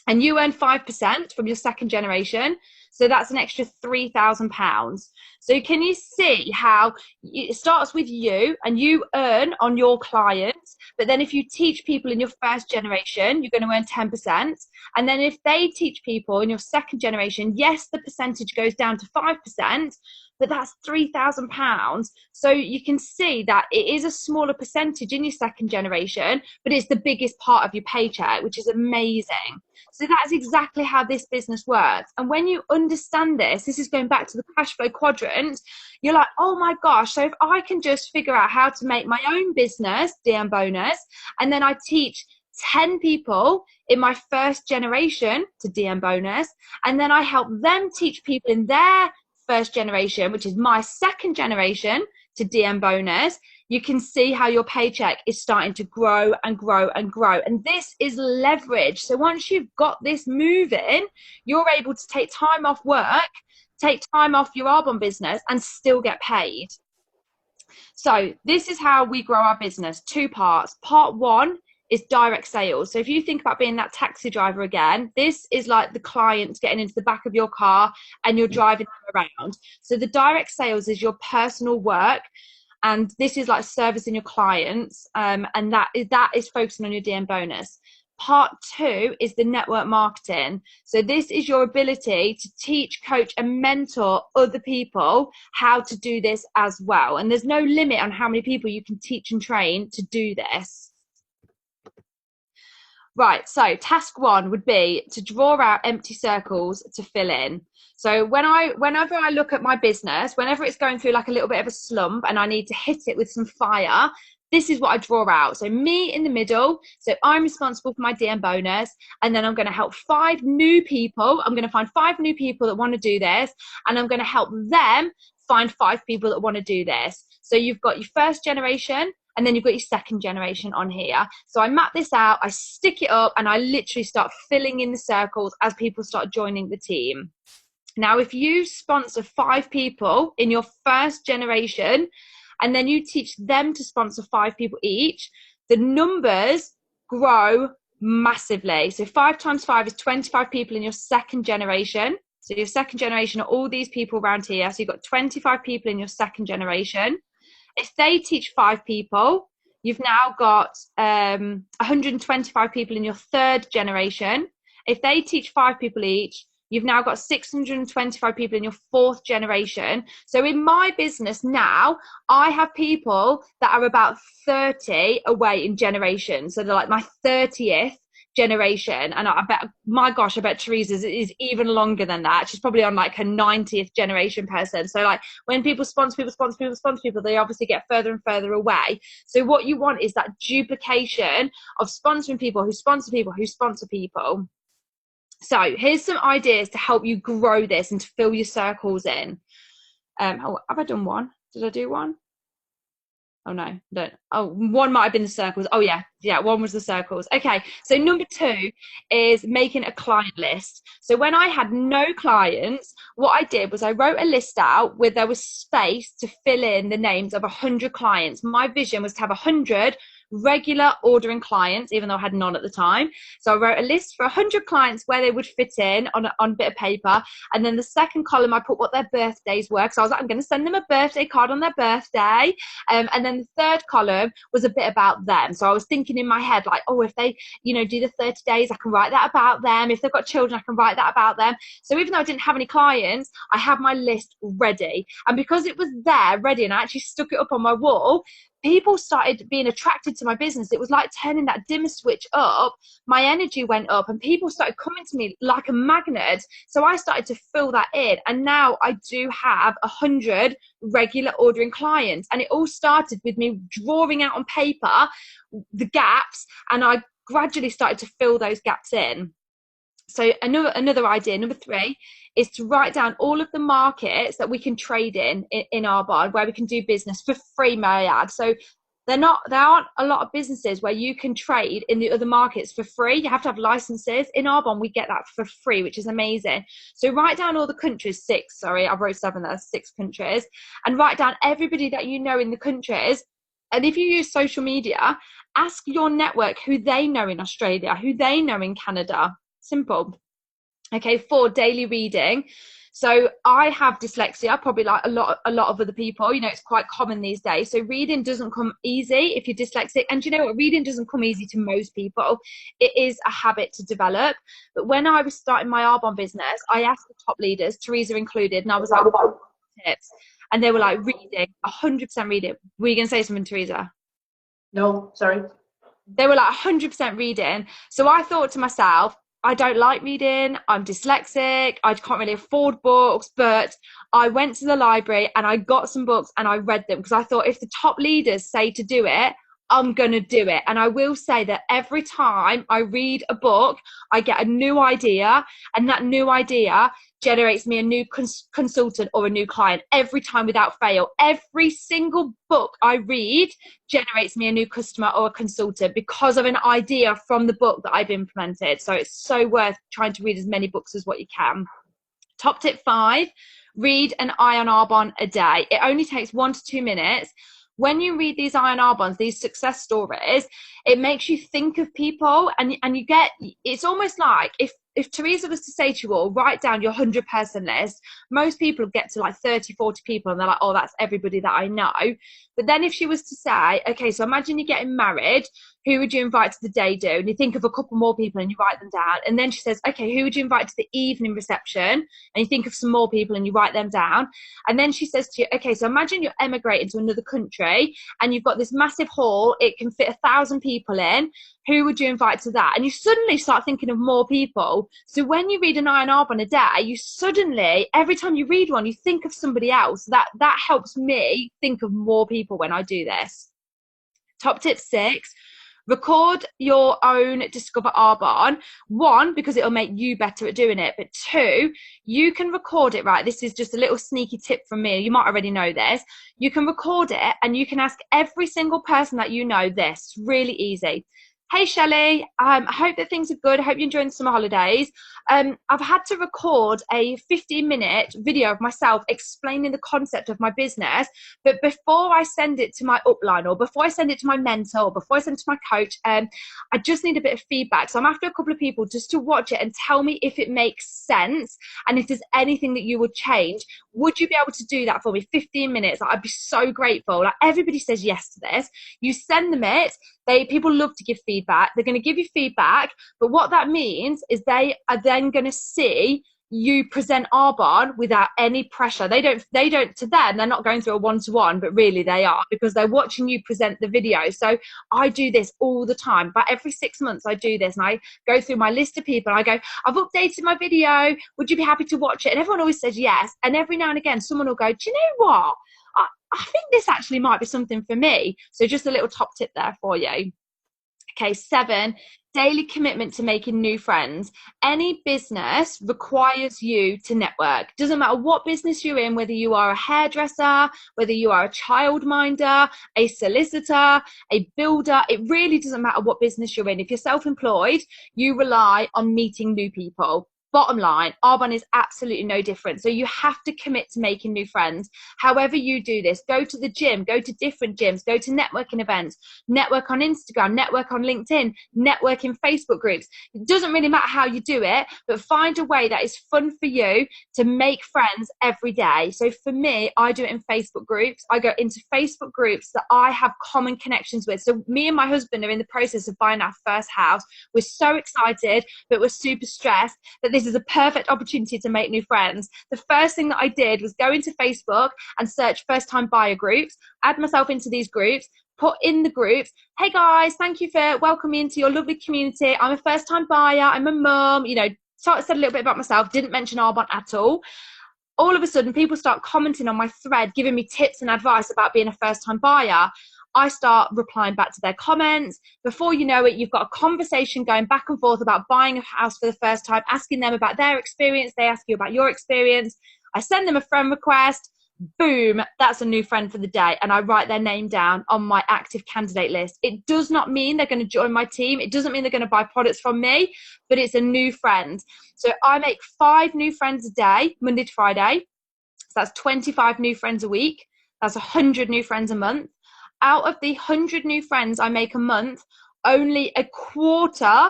[SPEAKER 2] And you earn 5% from your second generation. So that's an extra £3,000. So can you see how it starts with you and you earn on your clients, but then if you teach people in your first generation, you're going to earn 10%. And then if they teach people in your second generation, yes, the percentage goes down to 5%, but that's £3,000. So you can see that it is a smaller percentage in your second generation, but it's the biggest part of your paycheck, which is amazing. So that's exactly how this business works. And when you understand this is going back to the cash flow quadrant, you're like, oh my gosh, so if I can just figure out how to make my own business DM bonus, and then I teach 10 people in my first generation to DM bonus, and then I help them teach people in their first generation, which is my second generation, to DM bonus, you can see how your paycheck is starting to grow and grow and grow. And this is leverage. So once you've got this moving, you're able to take time off work, take time off your Arbonne business and still get paid. So this is how we grow our business. 2 parts. Part 1 is direct sales. So if you think about being that taxi driver again, this is like the client getting into the back of your car and you're driving them around. So the direct sales is your personal work, and this is like servicing your clients, and that is focusing on your DM bonus. Part 2 is the network marketing. So this is your ability to teach, coach and mentor other people how to do this as well. And there's no limit on how many people you can teach and train to do this. Right, so task 1 would be to draw out empty circles to fill in. So whenever I look at my business, whenever it's going through like a little bit of a slump and I need to hit it with some fire, this is what I draw out. So me in the middle, so I'm responsible for my DM bonus, and then I'm going to help 5 new people. I'm going to find 5 new people that want to do this, and I'm going to help them find 5 people that want to do this. So you've got your first generation, and then you've got your second generation on here. So I map this out, I stick it up, and I literally start filling in the circles as people start joining the team. Now, if you sponsor 5 people in your first generation, and then you teach them to sponsor 5 people each, the numbers grow massively. So 5 times 5 is 25 people in your second generation. So your second generation are all these people around here. So you've got 25 people in your second generation. If they teach 5 people, you've now got 125 people in your third generation. If they teach 5 people each, you've now got 625 people in your fourth generation. So in my business now, I have people that are about 30 away in generation. So they're like my 30th generation. And I bet, my gosh, I bet Teresa's is even longer than that. She's probably on like her 90th generation person. So like when people sponsor people, they obviously get further and further away. So what you want is that duplication of sponsoring people who sponsor people who sponsor people. So here's some ideas to help you grow this and to fill your circles in. Have I done one? Did I do one? Oh no, don't. Oh, one might have been the circles. Oh yeah, one was the circles. Okay, so number 2 is making a client list. So when I had no clients, what I did was I wrote a list out where there was space to fill in the names of 100 clients. My vision was to have 100 regular ordering clients, even though I had none at the time. So I wrote a list for 100 clients where they would fit in on a bit of paper. And then the second column, I put what their birthdays were. So I was like, I'm going to send them a birthday card on their birthday. And then the third column was a bit about them. So I was thinking in my head, like, oh, if they, do the 30 days, I can write that about them. If they've got children, I can write that about them. So even though I didn't have any clients, I had my list ready. And because it was there ready and I actually stuck it up on my wall, people started being attracted to my business. It was like turning that dimmer switch up. My energy went up and people started coming to me like a magnet. So I started to fill that in. And now I do have 100 regular ordering clients. And it all started with me drawing out on paper the gaps, and I gradually started to fill those gaps in. So another idea, number 3, is to write down all of the markets that we can trade in Arbonne, where we can do business for free, may I add. So there aren't a lot of businesses where you can trade in the other markets for free. You have to have licenses. In Arbonne, we get that for free, which is amazing. So write down all the countries, 6, sorry, I wrote 7, that's 6 countries, and write down everybody that you know in the countries. And if you use social media, ask your network who they know in Australia, who they know in Canada. Simple. Okay, 4, daily reading. So I have dyslexia, probably like a lot of other people. It's quite common these days. So reading doesn't come easy if you're dyslexic. And you know what? Reading doesn't come easy to most people. It is a habit to develop. But when I was starting my Arbonne business, I asked the top leaders, Teresa included, and I was like, what are tips? And they were like, reading, 100% reading. Were you going to say something, Teresa?
[SPEAKER 1] No, sorry.
[SPEAKER 2] They were like 100% reading. So I thought to myself, I don't like reading, I'm dyslexic, I can't really afford books, but I went to the library and I got some books and I read them because I thought if the top leaders say to do it, I'm going to do it. And I will say that every time I read a book, I get a new idea, and that new idea generates me a new consultant or a new client every time without fail. Every single book I read generates me a new customer or a consultant because of an idea from the book that I've implemented. So it's so worth trying to read as many books as what you can. Top tip 5, read an Eye on Arbonne a day. It only takes 1 to 2 minutes. When you read these Eye on Arbonnes, these success stories, it makes you think of people, and you get, it's almost like if Teresa was to say to you all, write down your 100-person list, most people get to like 30, 40 people and they're like, oh, that's everybody that I know. But then if she was to say, okay, so imagine you're getting married, who would you invite to the day do? And you think of a couple more people and you write them down. And then she says, okay, who would you invite to the evening reception? And you think of some more people and you write them down. And then she says to you, okay, so imagine you're emigrating to another country and you've got this massive hall, it can fit 1,000 people in. Who would you invite to that? And you suddenly start thinking of more people. So when you read an Eye on Arbonne a day, you suddenly, every time you read one, you think of somebody else. That helps me think of more people when I do this. Top tip 6, record your own Discover Arbonne. 1, because it'll make you better at doing it. But 2, you can record it, right? This is just a little sneaky tip from me. You might already know this. You can record it and you can ask every single person that you know this. Really easy. Hey Shelley, I hope that things are good. I hope you're enjoying the summer holidays. I've had to record a 15-minute video of myself explaining the concept of my business, but before I send it to my upline or before I send it to my mentor or before I send it to my coach, I just need a bit of feedback. So I'm after a couple of people just to watch it and tell me if it makes sense and if there's anything that you would change. Would you be able to do that for me? 15 minutes. I'd be so grateful. Like, everybody says yes to this. You send them it. People love to give feedback. They're going to give you feedback, but what that means is they are then going to see you present Arbonne without any pressure. They don't, to them, they're not going through a one-to-one, but really they are, because they're watching you present the video. So I do this all the time. About every 6 months I do this, and I go through my list of people. I go, I've updated my video. Would you be happy to watch it? And everyone always says yes. And every now and again, someone will go, do you know what? I think this actually might be something for me. So just a little top tip there for you. Okay, 7, daily commitment to making new friends. Any business requires you to network. Doesn't matter what business you're in, whether you are a hairdresser, whether you are a childminder, a solicitor, a builder. It really doesn't matter what business you're in. If you're self-employed, you rely on meeting new people. Bottom line, Arbonne is absolutely no different. So you have to commit to making new friends. However you do this, go to the gym, go to different gyms, go to networking events, network on Instagram, network on LinkedIn, network in Facebook groups. It doesn't really matter how you do it, but find a way that is fun for you to make friends every day. So for me, I do it in Facebook groups. I go into Facebook groups that I have common connections with. So me and my husband are in the process of buying our first house. We're so excited, but we're super stressed that this is a perfect opportunity to make new friends. The first thing that I did was go into Facebook and search first-time buyer groups, add myself into these groups, put in the groups, hey guys, thank you for welcoming me into your lovely community. I'm a first-time buyer, I'm a mum, you know, said a little bit about myself, didn't mention Arbonne at all. All of a sudden, people start commenting on my thread, giving me tips and advice about being a first-time buyer. I start replying back to their comments. Before you know it, you've got a conversation going back and forth about buying a house for the first time, asking them about their experience. They ask you about your experience. I send them a friend request. Boom, that's a new friend for the day. And I write their name down on my active candidate list. It does not mean they're going to join my team. It doesn't mean they're going to buy products from me, but it's a new friend. So I make 5 new friends a day, Monday to Friday. So that's 25 new friends a week. That's 100 new friends a month. Out of the 100 new friends I make a month, only a quarter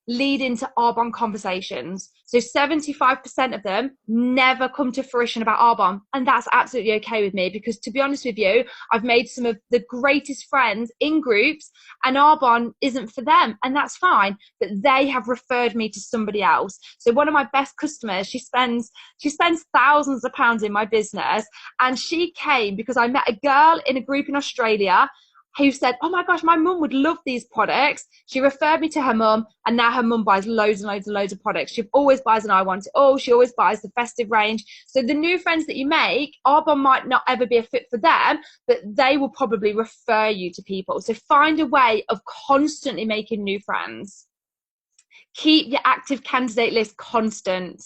[SPEAKER 2] lead into Arbonne conversations. So 75% of them never come to fruition about Arbonne. And that's absolutely okay with me, because to be honest with you, I've made some of the greatest friends in groups and Arbonne isn't for them. And that's fine. But they have referred me to somebody else. So one of my best customers, she spends thousands of pounds in my business. And she came because I met a girl in a group in Australia who said, oh my gosh, my mum would love these products. She referred me to her mum, and now her mum buys loads and loads and loads of products. She always buys an I Want It All. She always buys the festive range. So the new friends that you make, Arbonne might not ever be a fit for them, but they will probably refer you to people. So find a way of constantly making new friends. Keep your active candidate list constant.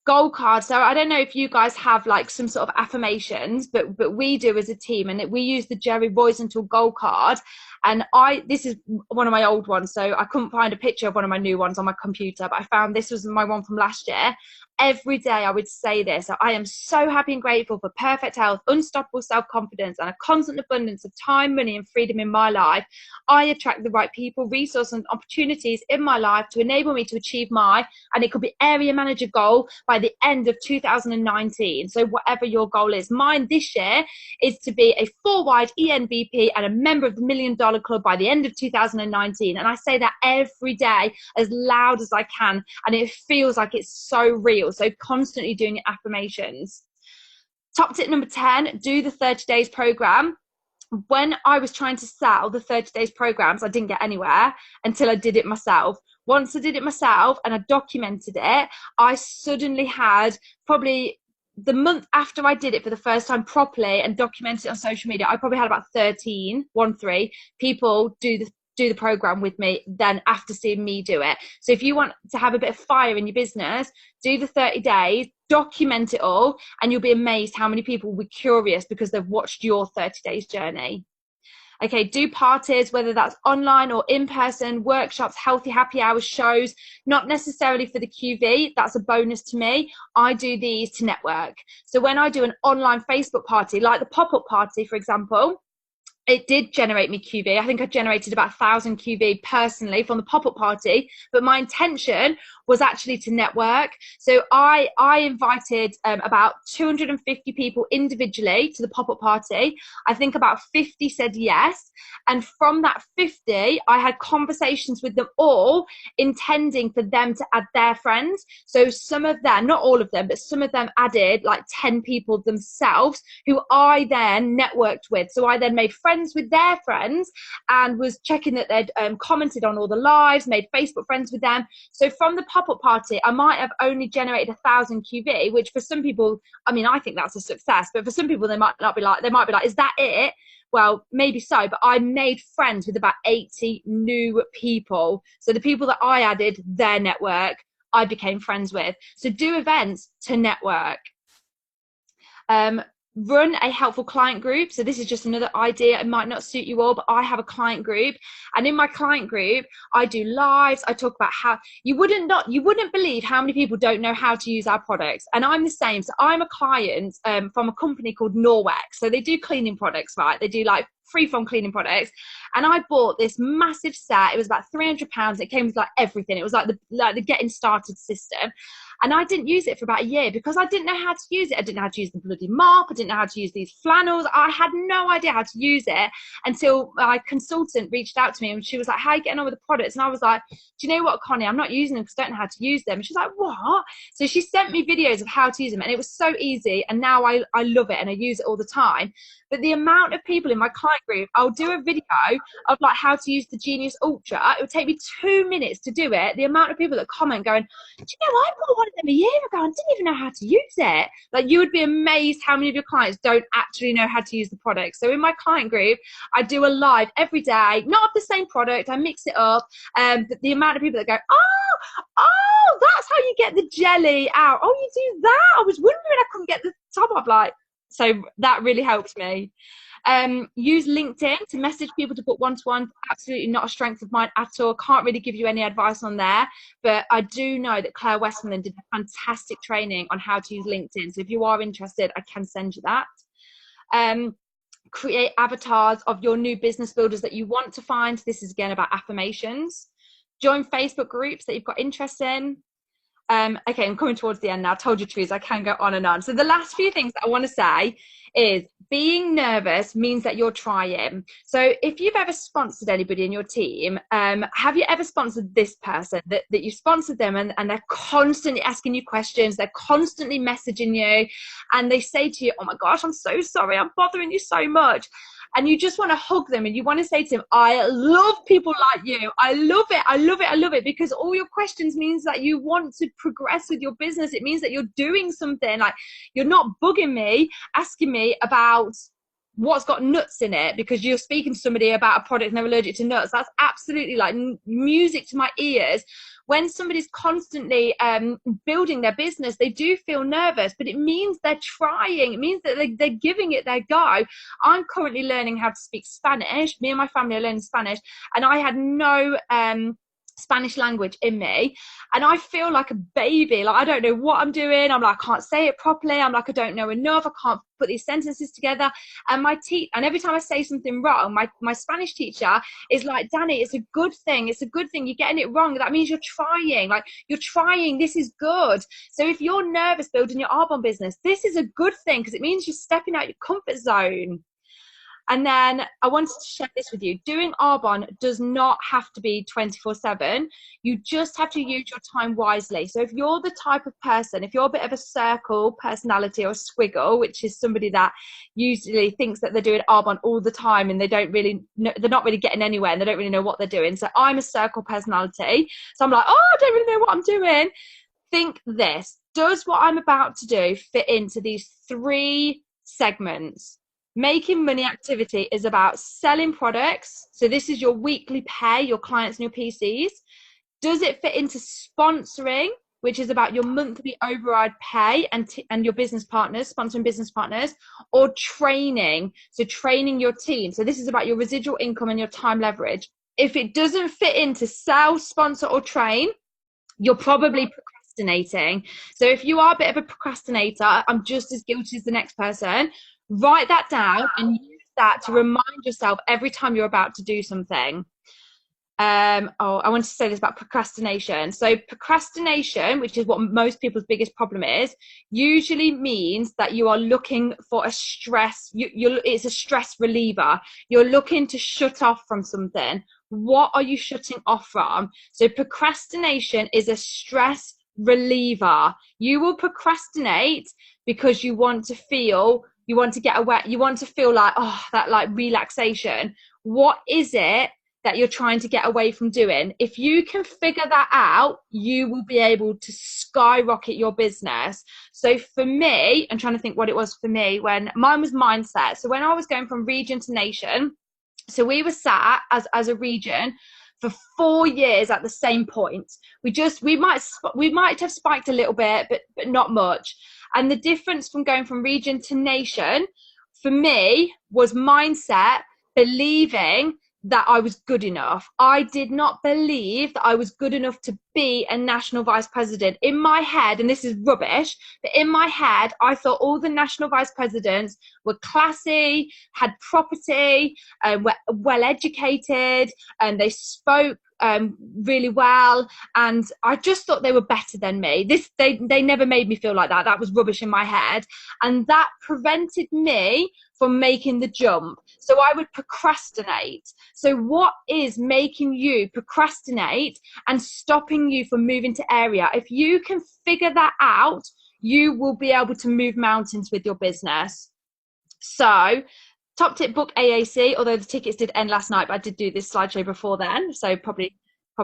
[SPEAKER 2] Goal card. So I don't know if you guys have like some sort of affirmations, but we do as a team, and we use the Jerry Rosenthal goal card. And this is one of my old ones, so I couldn't find a picture of one of my new ones on my computer, but I found this was my one from last year. Every day I would say this: I am so happy and grateful for perfect health, unstoppable self-confidence, and a constant abundance of time, money, and freedom in my life. I attract the right people, resources, and opportunities in my life to enable me to achieve and it could be area manager goal by the end of 2019. So whatever your goal is, mine this year is to be a 4-wide NVP and a member of the $1 Million Club by the end of 2019. And I say that every day as loud as I can, and it feels like it's so real. So constantly doing your affirmations. Top tip number 10, do the 30 days program. When I was trying to sell the 30 days programs, I didn't get anywhere until I did it myself. Once I did it myself and I documented it, I suddenly had, probably the month after I did it for the first time properly and documented it on social media, I probably had about 13 people do the program with me then after seeing me do it. So if you want to have a bit of fire in your business, do the 30 days, document it all, and you'll be amazed how many people will be curious because they've watched your 30 days journey. Okay, do parties, whether that's online or in person, workshops, healthy happy hours, shows, not necessarily for the QV. That's a bonus to me. I do these to network. So when I do an online Facebook party, like the pop-up party, for example, it did generate me QV. I think I generated about 1,000 QV personally from the pop-up party, but my intention was actually to network. So I invited about 250 people individually to the pop-up party. I think about 50 said yes. And from that 50, I had conversations with them all, intending for them to add their friends. So some of them, not all of them, but some of them added like 10 people themselves who I then networked with. So I then made friends with their friends and was checking that they'd commented on all the lives, made Facebook friends with them. So from the pop-up party, I might have only generated 1,000 QV, which for some people, I mean, I think that's a success, but for some people, they might be like, is that it? Well, maybe so, but I made friends with about 80 new people. So the people that I added, their network, I became friends with. So do events to network. run a helpful client group. So this is just another idea. It might not suit you all, but I have a client group, and in my client group I do lives. I talk about how you wouldn't believe how many people don't know how to use our products, and I'm the same. So I'm a client from a company called Norwex. So they do cleaning products, right? They do like free from cleaning products, and I bought this massive set. It was about £300. It came with like everything. It was like the getting started system. And I didn't use it for about a year because I didn't know how to use it. I didn't know how to use the bloody mop. I didn't know how to use these flannels. I had no idea how to use it until my consultant reached out to me, and she was like, how are you getting on with the products? And I was like, do you know what, Connie, I'm not using them because I don't know how to use them. And she's like, what? So she sent me videos of how to use them, and it was so easy. And now I love it and I use it all the time. But the amount of people in my client group, I'll do a video of like how to use the Genius Ultra. It would take me 2 minutes to do it. The amount of people that comment going, do you know, I bought one of them a year ago and didn't even know how to use it. Like, you would be amazed how many of your clients don't actually know how to use the product. So in my client group, I do a live every day, not of the same product. I mix it up. But the amount of people that go, oh, that's how you get the jelly out. Oh, you do that? I was wondering I couldn't get the top off. Like, so that really helps me. Use LinkedIn to message people to book one-to-one. Absolutely not a strength of mine at all. Can't really give you any advice on there, but I do know that Claire Westmoreland did a fantastic training on how to use LinkedIn. So if you are interested, I can send you that. Create avatars of your new business builders that you want to find. This is again about affirmations. Join Facebook groups that you've got interest in. Okay, I'm coming towards the end now. I told you, Teresa, I can go on and on. So the last few things that I want to say is being nervous means that you're trying. So if you've ever sponsored anybody in your team, have you ever sponsored this person that you sponsored them and they're constantly asking you questions, they're constantly messaging you, and they say to you, oh my gosh, I'm so sorry, I'm bothering you so much. And you just want to hug them and you want to say to them, I love people like you. I love it. I love it. I love it. Because all your questions means that you want to progress with your business. It means that you're doing something. Like, you're not bugging me, asking me about what's got nuts in it because you're speaking to somebody about a product and they're allergic to nuts. That's absolutely like music to my ears. When somebody's constantly building their business, they do feel nervous, but it means they're trying. It means that they're giving it their go. I'm currently learning how to speak Spanish. Me and my family are learning Spanish, and I had no Spanish language in me, and I feel like a baby. Like, I don't know what I'm doing. I'm like, I can't say it properly. I'm like, I don't know enough. I can't put these sentences together. And and every time I say something wrong, my Spanish teacher is like, Danni, it's a good thing. It's a good thing. You're getting it wrong. That means you're trying. Like, you're trying. This is good. So if you're nervous building your Arbonne business, this is a good thing because it means you're stepping out your comfort zone. And then I wanted to share this with you. Doing Arbonne does not have to be 24/7. You just have to use your time wisely. So if you're the type of person, if you're a bit of a circle personality or a squiggle, which is somebody that usually thinks that they're doing Arbonne all the time and they're not really getting anywhere and they don't really know what they're doing. So I'm a circle personality. So I'm like, oh, I don't really know what I'm doing. Think this. Does what I'm about to do fit into these 3 segments? Making money activity is about selling products. So this is your weekly pay, your clients and your PCs. Does it fit into sponsoring, which is about your monthly override pay and your business partners, sponsoring business partners, or training? So training your team. So this is about your residual income and your time leverage. If it doesn't fit into sell, sponsor, or train, you're probably procrastinating. So if you are a bit of a procrastinator, I'm just as guilty as the next person. Write that down and use that to remind yourself every time you're about to do something. I want to say this about procrastination. So procrastination, which is what most people's biggest problem is, usually means that you are looking for a stress. It's a stress reliever. You're looking to shut off from something. What are you shutting off from? So procrastination is a stress reliever. You will procrastinate because you want to get away, you want to feel like, oh, that like relaxation. What is it that you're trying to get away from doing? If you can figure that out, you will be able to skyrocket your business. So for me, I'm trying to think what it was for me when mine was mindset. So when I was going from region to nation, so we were sat as a region for 4 years at the same point. We might have spiked a little bit, but not much. And the difference from going from region to nation for me was mindset, believing that I was good enough. I did not believe that I was good enough to be a national vice president. In my head, and this is rubbish, but in my head, I thought all the national vice presidents were classy, had property, were well educated, and they spoke really well, and I just thought they were better than me. They never made me feel like that. That was rubbish in my head, and that prevented me from making the jump. So I would procrastinate. So what is making you procrastinate and stopping you from moving to area? If you can figure that out, you will be able to move mountains with your business. So top tip, book AAC, although the tickets did end last night, but I did do this slideshow before then, so probably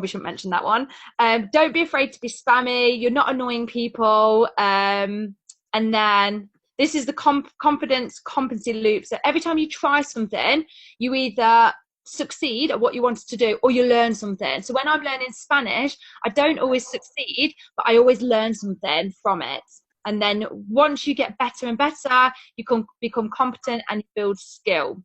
[SPEAKER 2] shouldn't mention that one. Don't be afraid to be spammy. You're not annoying people. And then this is the confidence competency loop. So every time you try something, you either succeed at what you wanted to do or you learn something. So when I'm learning Spanish, I don't always succeed, but I always learn something from it. And then once you get better and better, you can become competent and build skill.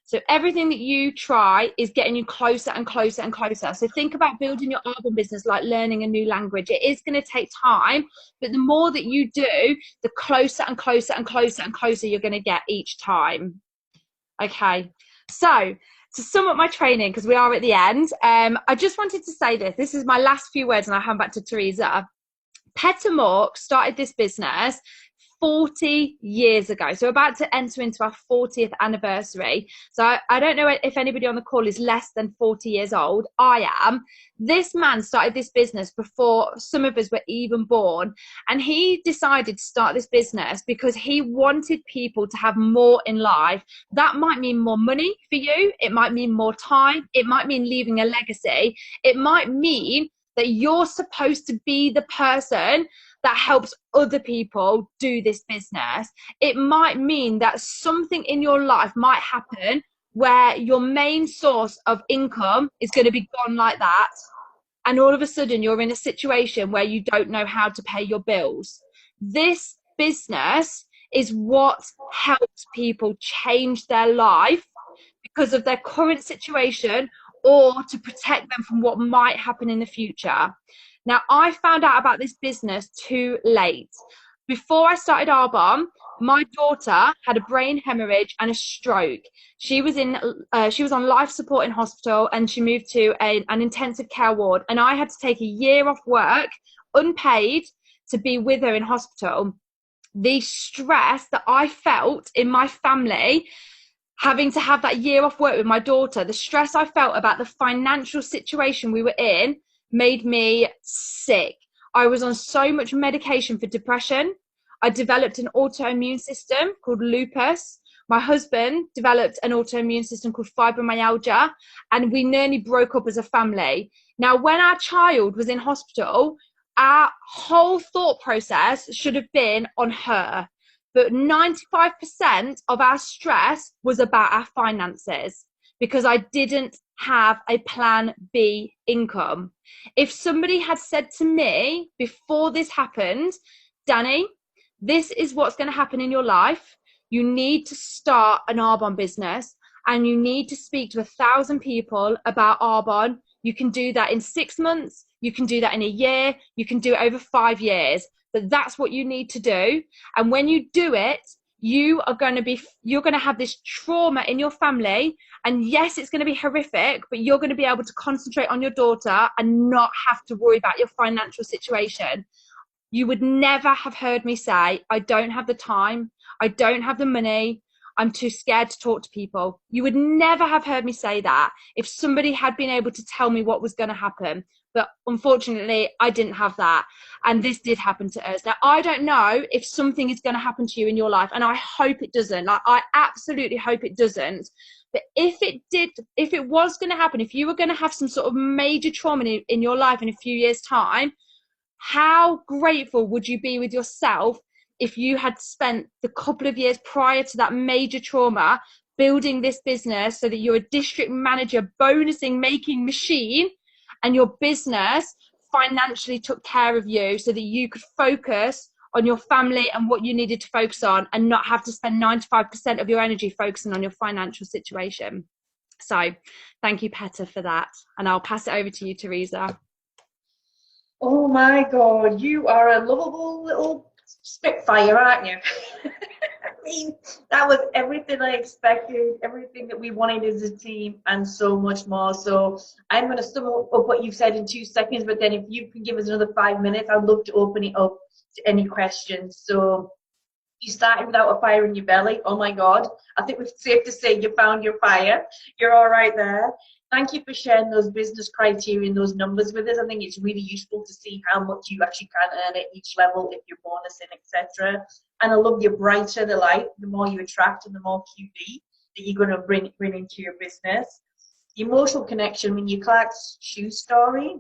[SPEAKER 2] So everything that you try is getting you closer and closer and closer. So think about building your album business like learning a new language. It is going to take time, but the more that you do, the closer and closer and closer and closer you're going to get each time. Okay, so to sum up my training, because we are at the end, I just wanted to say this. This is my last few words and I'll hand back to Teresa. Petter Mork started this business 40 years ago, so about to enter into our 40th anniversary. So I don't know if anybody on the call is less than 40 years old. I am. This man started this business before some of us were even born, and he decided to start this business because he wanted people to have more in life. That might mean more money for you, it might mean more time, it might mean leaving a legacy, it might mean that you're supposed to be the person that helps other people do this business. It might mean that something in your life might happen where your main source of income is going to be gone like that. And all of a sudden you're in a situation where you don't know how to pay your bills. This business is what helps people change their life because of their current situation or to protect them from what might happen in the future. Now, I found out about this business too late. Before I started Arbonne, my daughter had a brain hemorrhage and a stroke. She was on life support in hospital, and she moved to an intensive care ward. And I had to take a year off work, unpaid, to be with her in hospital. The stress that I felt in my family, having to have that year off work with my daughter, the stress I felt about the financial situation we were in, made me sick. I was on so much medication for depression. I developed an autoimmune system called lupus. My husband developed an autoimmune system called fibromyalgia, and we nearly broke up as a family. Now, when our child was in hospital, our whole thought process should have been on her. But 95% of our stress was about our finances because I didn't have a plan B income. If somebody had said to me before this happened, Danni, this is what's going to happen in your life. You need to start an Arbonne business and you need to speak to 1,000 people about Arbonne. You can do that in 6 months. You can do that in a year. You can do it over 5 years. But that's what you need to do. And when you do it, you're going to have this trauma in your family. And yes, it's going to be horrific, but you're going to be able to concentrate on your daughter and not have to worry about your financial situation. You would never have heard me say, I don't have the time, I don't have the money, I'm too scared to talk to people. You would never have heard me say that if somebody had been able to tell me what was going to happen. But unfortunately, I didn't have that. And this did happen to us. Now, I don't know if something is going to happen to you in your life, and I hope it doesn't. Like, I absolutely hope it doesn't. But if it did, if it was going to happen, if you were going to have some sort of major trauma in your life in a few years' time, how grateful would you be with yourself if you had spent the couple of years prior to that major trauma building this business so that you're a district manager, bonusing, making machine, and your business financially took care of you so that you could focus on your family and what you needed to focus on, and not have to spend 95% of your energy focusing on your financial situation. So thank you, Peta, for that. And I'll pass it over to you, Teresa.
[SPEAKER 1] Oh my God, you are a lovable little spitfire, aren't you? I mean, that was everything I expected, everything that we wanted as a team, and so much more. So I'm going to sum up what you've said in 2 seconds, but then if you can give us another 5 minutes, I'd love to open it up to any questions. So you started without a fire in your belly. Oh my God. I think it's safe to say you found your fire. You're all right there. Thank you for sharing those business criteria and those numbers with us. I think it's really useful to see how much you actually can earn at each level, if you're bonusing, etc. And I love the brighter the light, the more you attract and the more QB that you're going to bring into your business. The emotional connection, when you Clark's shoe story,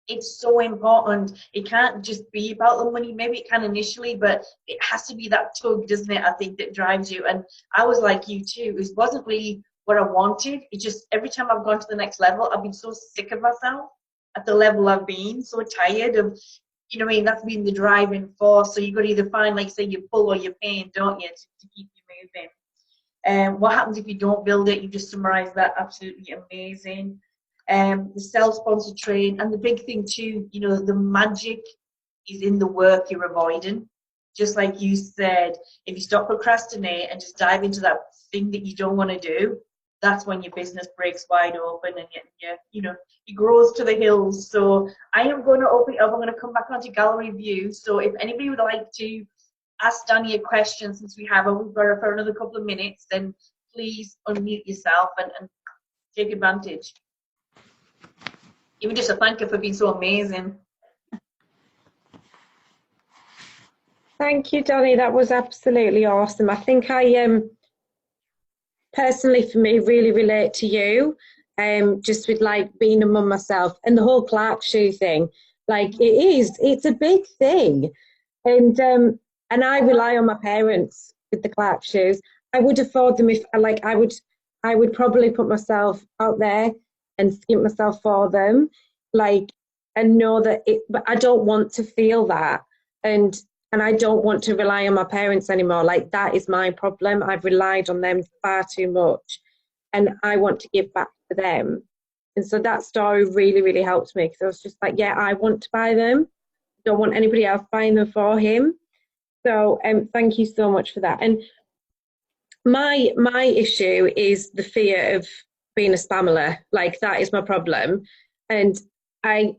[SPEAKER 1] it's so important. It can't just be about the money. Maybe it can initially, but it has to be that tug, doesn't it? I think that drives you. And I was like you too. It wasn't really what I wanted. It just, every time I've gone to the next level, I've been so sick of myself at the level I've been, so tired of, you know what I mean? That's been the driving force. So you've got to either find, like, say, your pull or your pain, don't you, to keep you moving. And what happens if you don't build it? You just summarised that. Absolutely amazing. The self-sponsored train, and the big thing too, you know, the magic is in the work you're avoiding. Just like you said, if you stop procrastinating and just dive into that thing that you don't want to do, that's when your business breaks wide open and you know, it grows to the hills. So I am going to open it up. I'm going to come back onto gallery view. So if anybody would like to ask Danni a question, since we have her, we've got her for another couple of minutes, then please unmute yourself and take advantage. Even just a thank you for being so amazing.
[SPEAKER 3] Thank you, Danni. That was absolutely awesome. I think I personally, for me, really relate to you. Just with like being a mum myself, and the whole Clark shoe thing. Like it's a big thing, and I rely on my parents with the Clark shoes. I would afford them if I would probably put myself out there and skimp myself for them, like, and know that but I don't want to feel that, and I don't want to rely on my parents anymore. Like, that is my problem. I've relied on them far too much, and I want to give back to them. And so that story really, really helped me, because I was just like, yeah, I want to buy them. Don't want anybody else buying them for him. So thank you so much for that. And my issue is the fear of being a spammer. Like, that is my problem. And I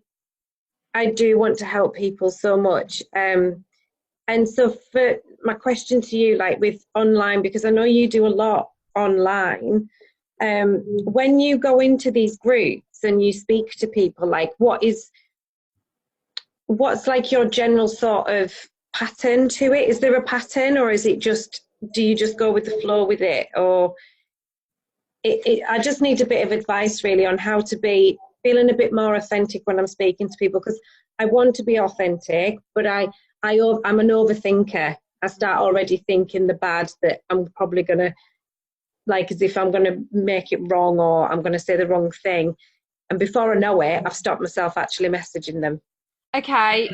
[SPEAKER 3] do want to help people so much. And so for my question to you, like with online, because I know you do a lot online, when you go into these groups and you speak to people, like what's like your general sort of pattern to it? Is there a pattern, or is it just, do you just go with the flow with it? Or I just need a bit of advice really on how to be feeling a bit more authentic when I'm speaking to people, because I want to be authentic, but I'm an overthinker. I start already thinking the bad, that I'm probably going to, like, as if I'm going to make it wrong, or I'm going to say the wrong thing. And before I know it, I've stopped myself actually messaging them.
[SPEAKER 2] Okay.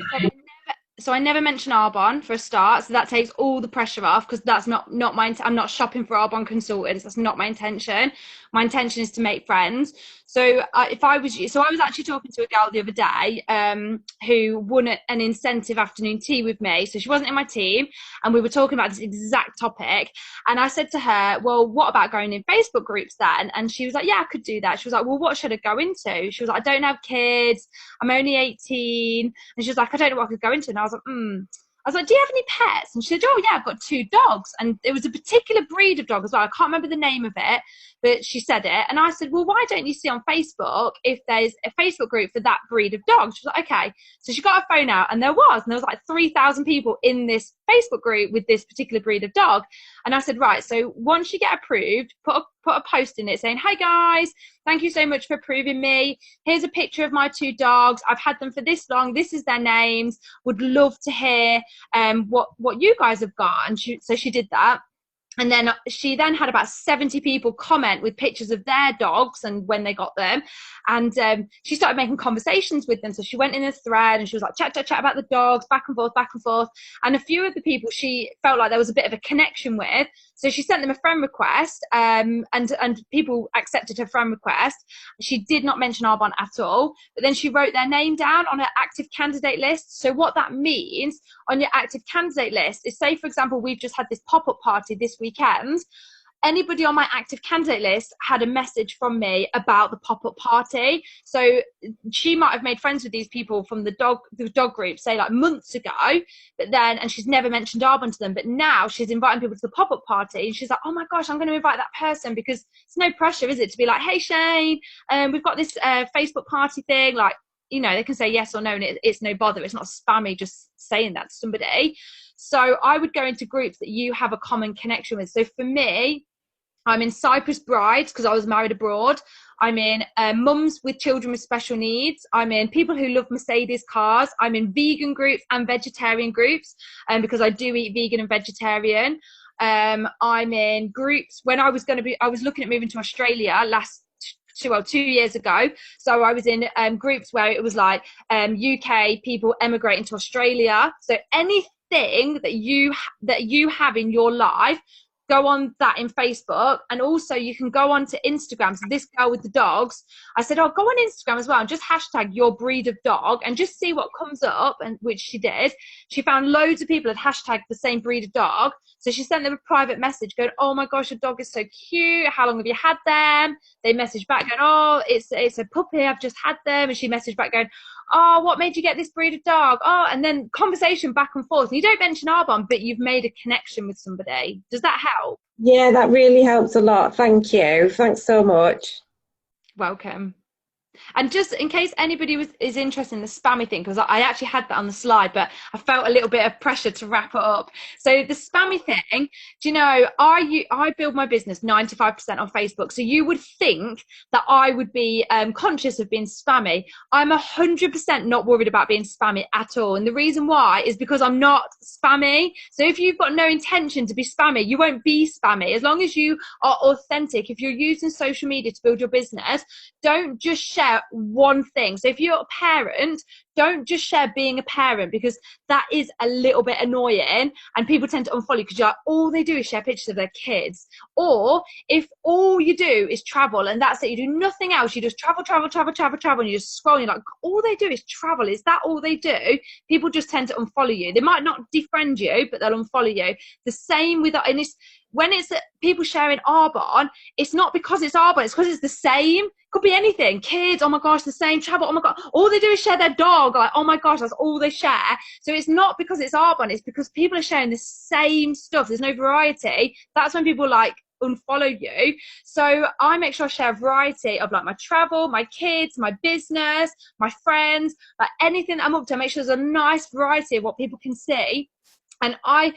[SPEAKER 2] So I never mention Arbonne for a start. So that takes all the pressure off, because that's not my, I'm not shopping for Arbonne consultants. That's not my intention. My intention is to make friends. So if I was you, so I was actually talking to a girl the other day who won an incentive afternoon tea with me. So she wasn't in my team, and we were talking about this exact topic. And I said to her, well, what about going in Facebook groups then? And she was like, yeah, I could do that. She was like, well, what should I go into? She was like, I don't have kids. I'm only 18. And she was like, I don't know what I could go into. And I was like, do you have any pets? And she said, oh yeah, I've got 2 dogs. And it was a particular breed of dog as well. I can't remember the name of it, but she said it. And I said, well, why don't you see on Facebook if there's a Facebook group for that breed of dog? She was like, okay. So she got her phone out, and there was like 3,000 people in this Facebook group with this particular breed of dog. And I said, right, so once you get approved, put a post in it saying, hey guys, thank you so much for approving me. Here's a picture of my 2 dogs. I've had them for this long. This is their names. Would love to hear what you guys have got. And so she did that. And then she then had about 70 people comment with pictures of their dogs and when they got them. And she started making conversations with them. So she went in a thread and she was like, chat about the dogs, back and forth, back and forth. And a few of the people she felt like there was a bit of a connection with. So she sent them a friend request, and people accepted her friend request. She did not mention Arbonne at all, but then she wrote their name down on her active candidate list. So what that means on your active candidate list is, say, for example, we've just had this pop-up party this weekend. Anybody on my active candidate list had a message from me about the pop-up party. So she might have made friends with these people from the dog group, say like months ago, but then, and she's never mentioned Arbonne to them, but now she's inviting people to the pop-up party and she's like, oh my gosh, I'm going to invite that person, because it's no pressure, is it, to be like, hey Shane, we've got this Facebook party thing, like, you know, they can say yes or no, and it's no bother. It's not spammy just saying that to somebody. So I would go into groups that you have a common connection with. So for me, I'm in Cyprus Brides because I was married abroad. I'm in mums with children with special needs. I'm in people who love Mercedes cars. I'm in vegan groups and vegetarian groups because I do eat vegan and vegetarian. I'm in groups when I was looking at moving to Australia 2 years ago. So I was in groups where it was like UK people emigrating to Australia. So anything that you have in your life, go on that in Facebook. And also you can go on to Instagram. So this girl with the dogs, I said, oh, go on Instagram as well and just hashtag your breed of dog and just see what comes up, and which she did. She found loads of people had hashtagged the same breed of dog. So she sent them a private message going, oh my gosh, your dog is so cute. How long have you had them? They messaged back going, oh, it's a puppy. I've just had them. And she messaged back going, oh, what made you get this breed of dog? Oh, and then conversation back and forth. And you don't mention Arbonne, but you've made a connection with somebody. Does that help?
[SPEAKER 3] Yeah, that really helps a lot. Thank you. Thanks so much.
[SPEAKER 2] Welcome. And just in case anybody is interested in the spammy thing, because I actually had that on the slide, but I felt a little bit of pressure to wrap it up. So the spammy thing, do you know, I build my business 95% on Facebook. So you would think that I would be conscious of being spammy. I'm 100% not worried about being spammy at all. And the reason why is because I'm not spammy. So if you've got no intention to be spammy, you won't be spammy. As long as you are authentic, if you're using social media to build your business, don't just share one thing. So if you're a parent, don't just share being a parent, because that is a little bit annoying and people tend to unfollow you because you're like, all they do is share pictures of their kids. Or if all you do is travel and that's it, you do nothing else, you just travel and you just scroll and you're like, all they do is travel, is that all they do? People just tend to unfollow you. They might not defriend you, but they'll unfollow you. The same with, and it's when it's people sharing Arbonne, it's not because it's Arbonne, it's because it's the same. Could be anything. Kids, oh my gosh, the same. Travel, oh my god. All they do is share their dog. Like, oh my gosh, that's all they share. So it's not because it's Arbonne, it's because people are sharing the same stuff. There's no variety. That's when people like unfollow you. So I make sure I share a variety of like my travel, my kids, my business, my friends, like anything that I'm up to. I make sure there's a nice variety of what people can see. And I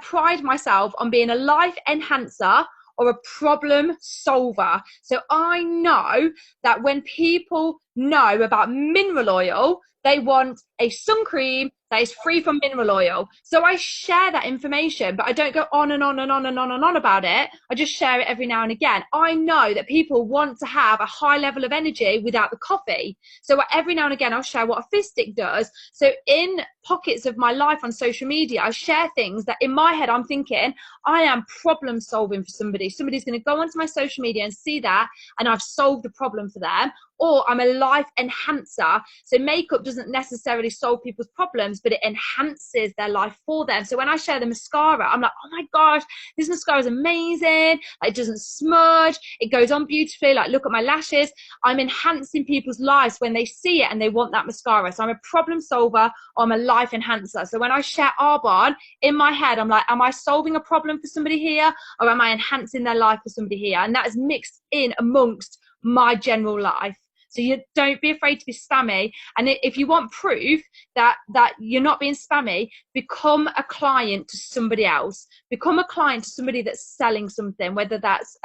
[SPEAKER 2] pride myself on being a life enhancer or a problem solver. So I know that when people know about mineral oil, they want a sun cream that is free from mineral oil. So I share that information, but I don't go on and on and on and on and on about it. I just share it every now and again. I know that people want to have a high level of energy without the coffee. So every now and again, I'll share what a fizz stick does. So in pockets of my life on social media, I share things that in my head, I'm thinking, I am problem solving for somebody. Somebody's going to go onto my social media and see that, and I've solved a problem for them. Or I'm a life enhancer. So makeup doesn't necessarily solve people's problems, but it enhances their life for them. So when I share the mascara, I'm like, oh my gosh, this mascara is amazing. Like, it doesn't smudge. It goes on beautifully. Like, look at my lashes. I'm enhancing people's lives when they see it and they want that mascara. So I'm a problem solver, or I'm a life enhancer. So when I share Arbonne, in my head, I'm like, am I solving a problem for somebody here, or am I enhancing their life for somebody here? And that is mixed in amongst my general life. So you don't be afraid to be spammy. And if you want proof that you're not being spammy, become a client to somebody else. Become a client to somebody that's selling something, whether that's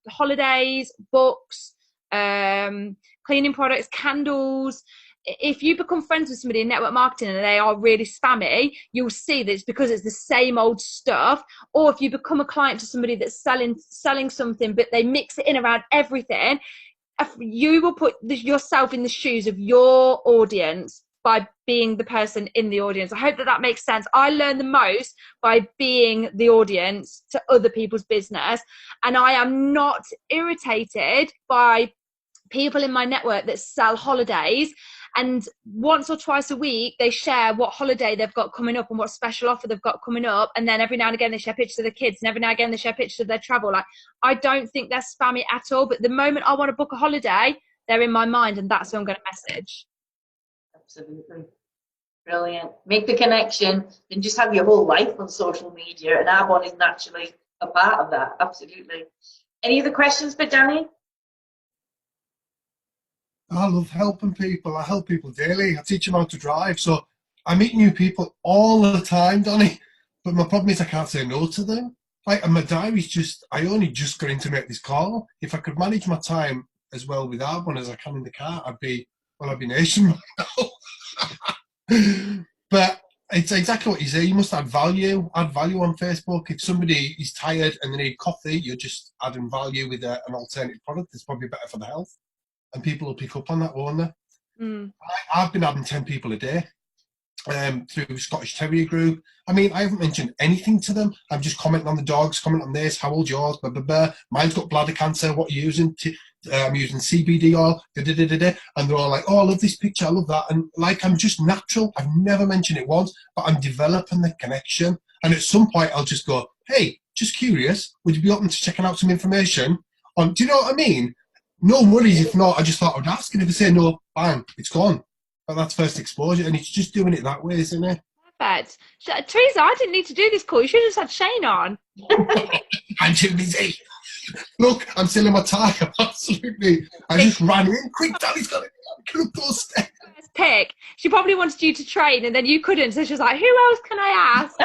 [SPEAKER 2] holidays, books, cleaning products, candles. if you become friends with somebody in network marketing and they are really spammy, you'll see that it's because it's the same old stuff. Or if you become a client to somebody that's selling something, but they mix it in around everything, you will put yourself in the shoes of your audience by being the person in the audience. I hope that makes sense. I learn the most by being the audience to other people's business, and I am not irritated by people in my network that sell holidays, and once or twice a week they share what holiday they've got coming up and what special offer they've got coming up, and then every now and again they share pictures of their kids, and every now and again they share pictures of their travel. Like, I don't think they're spammy at all, but the moment I want to book a holiday, they're in my mind, and that's who I'm going to message.
[SPEAKER 1] Absolutely. Brilliant. Make the connection and just have your whole life on social media, and Arbonne is naturally a part of that. Absolutely. Any other questions for Danni?
[SPEAKER 4] I love helping people. I help people daily. I teach them how to drive. So I meet new people all the time, Danni. But my problem is I can't say no to them. Like, and my diary's just, I only just got in to make this call. If I could manage my time as well with Arbonne as I can in the car, I'd be nationwide now. But it's exactly what you say. You must add value on Facebook. If somebody is tired and they need coffee, you're just adding value with an alternative product that's probably better for the health. And people will pick up on that, won't they? I've been adding 10 people a day through Scottish Terrier Group. I mean, I haven't mentioned anything to them. I'm just commenting on the dogs, commenting on this, how old's yours, blah, blah, blah. Mine's got bladder cancer, what are you using? I'm using CBD oil, and they're all like, oh, I love this picture, I love that. And like, I'm just natural. I've never mentioned it once, but I'm developing the connection. And at some point, I'll just go, hey, just curious, would you be open to checking out some information on, do you know what I mean? No worries if not. I just thought I would ask, and if they say no, bang, it's gone. But that's first exposure, and it's just doing it that way, isn't it?
[SPEAKER 2] Perfect. Teresa, I didn't need to do this call. You should have just had Shane on.
[SPEAKER 4] I'm too busy. Look, I'm still in my tire. Absolutely. I just ran in. Quick, Danny's got it. Get up those stairs.
[SPEAKER 2] Pick. She probably wanted you to train, and then you couldn't. So she was like, "Who else can I ask?"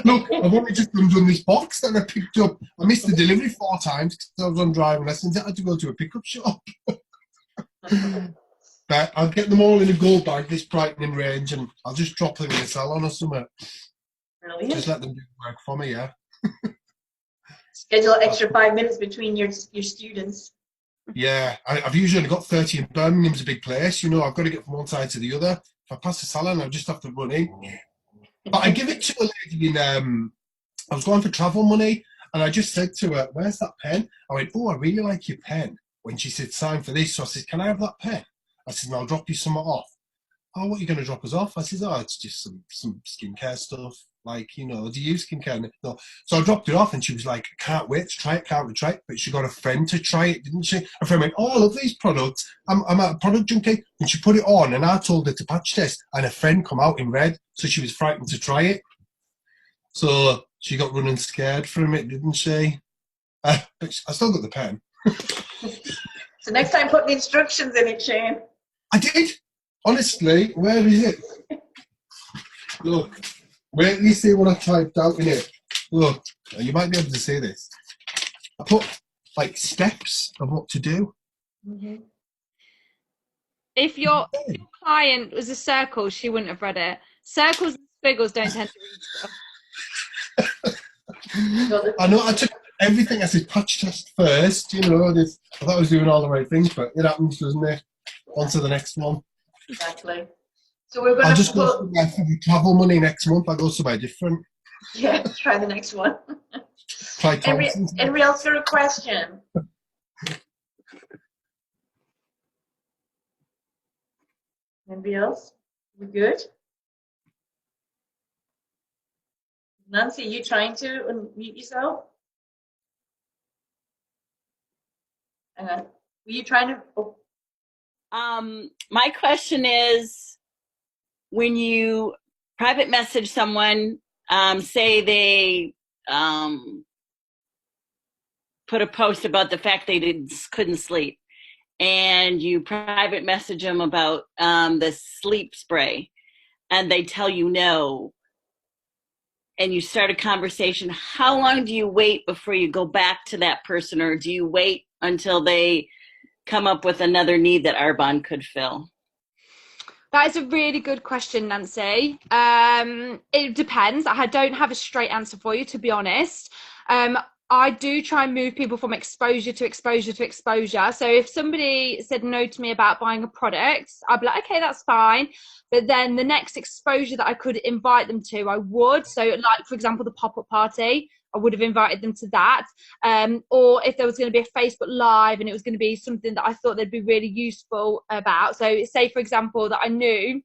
[SPEAKER 4] Look, I've only just done this box that I picked up. I missed the delivery 4 times because I was on driving lessons. I had to go to a pickup shop. But I'll get them all in a gold bag this brightening range, and I'll just drop them in a salon or something.
[SPEAKER 1] Brilliant.
[SPEAKER 4] Just let them do the work for me, yeah.
[SPEAKER 1] Schedule extra 5 minutes between your students.
[SPEAKER 4] Yeah, I've usually only got 30 in Birmingham's a big place. You know, I've got to get from one side to the other. If I pass the salon, I just have to run in. But I give it to a lady in, I was going for travel money, and I just said to her, where's that pen? I went, oh, I really like your pen. When she said, sign for this, so I said, can I have that pen? I said, no, I'll drop you some off. Oh, what are you going to drop us off? I said, oh, it's just some skincare stuff. Like, you know, do you use skincare? No. So I dropped it off, and she was like, can't wait to try it, can't wait to try it. But she got a friend to try it, didn't she? A friend went, oh, I love these products. I'm a product junkie. And she put it on, and I told her to patch test, and a friend come out in red, so she was frightened to try it. So she got running scared from it, didn't she? But I still got the pen.
[SPEAKER 1] So next time, put the instructions in it, Shane.
[SPEAKER 4] I did. Honestly, where is it? Look. Wait till you see what I typed out in it. Look, you might be able to see this. I put, like, steps of what to do.
[SPEAKER 1] Mm-hmm.
[SPEAKER 2] If your client was a circle, she wouldn't have read it. Circles and squiggles don't tend to read stuff.
[SPEAKER 4] I know, I took everything. I said patch test first, you know. I thought I was doing all the right things, but it happens, doesn't it? On to the next one.
[SPEAKER 1] Exactly. So we're going
[SPEAKER 4] I'll
[SPEAKER 1] to
[SPEAKER 4] just go for the travel money next month. I'll go somewhere different.
[SPEAKER 1] Yeah, try the next one.
[SPEAKER 4] Try
[SPEAKER 1] Anybody else got a question? Anybody else? We good? Nancy, you trying to unmute yourself? Hang on. Were you trying to? Oh.
[SPEAKER 5] My question is, when you private message someone, say they put a post about the fact they couldn't sleep, and you private message them about the sleep spray, and they tell you no, and you start a conversation, how long do you wait before you go back to that person, or do you wait until they come up with another need that Arbonne could fill?
[SPEAKER 2] That is a really good question, Nancy. It depends. I don't have a straight answer for you, to be honest. I do try and move people from exposure to exposure to exposure. So if somebody said no to me about buying a product, I'd be like, okay, that's fine. But then the next exposure that I could invite them to, I would. So like, for example, the pop-up party, I would have invited them to that. Or if there was going to be a Facebook Live and it was going to be something that I thought they'd be really useful about. So say, for example, that I knew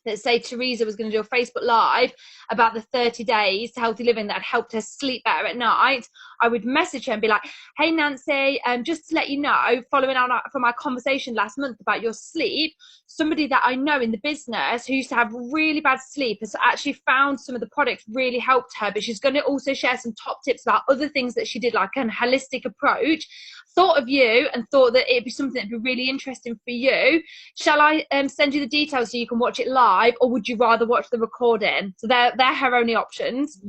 [SPEAKER 2] that, say, Teresa was going to do a Facebook Live about the 30 days to healthy living that had helped her sleep better at night, I would message her and be like, hey, Nancy, just to let you know, following on from our conversation last month about your sleep, somebody that I know in the business who used to have really bad sleep has actually found some of the products really helped her, but she's going to also share some top tips about other things that she did, like an holistic approach. Thought of you and thought that it'd be something that'd be really interesting for you. Shall I send you the details so you can watch it live, or would you rather watch the recording? So they're her only options.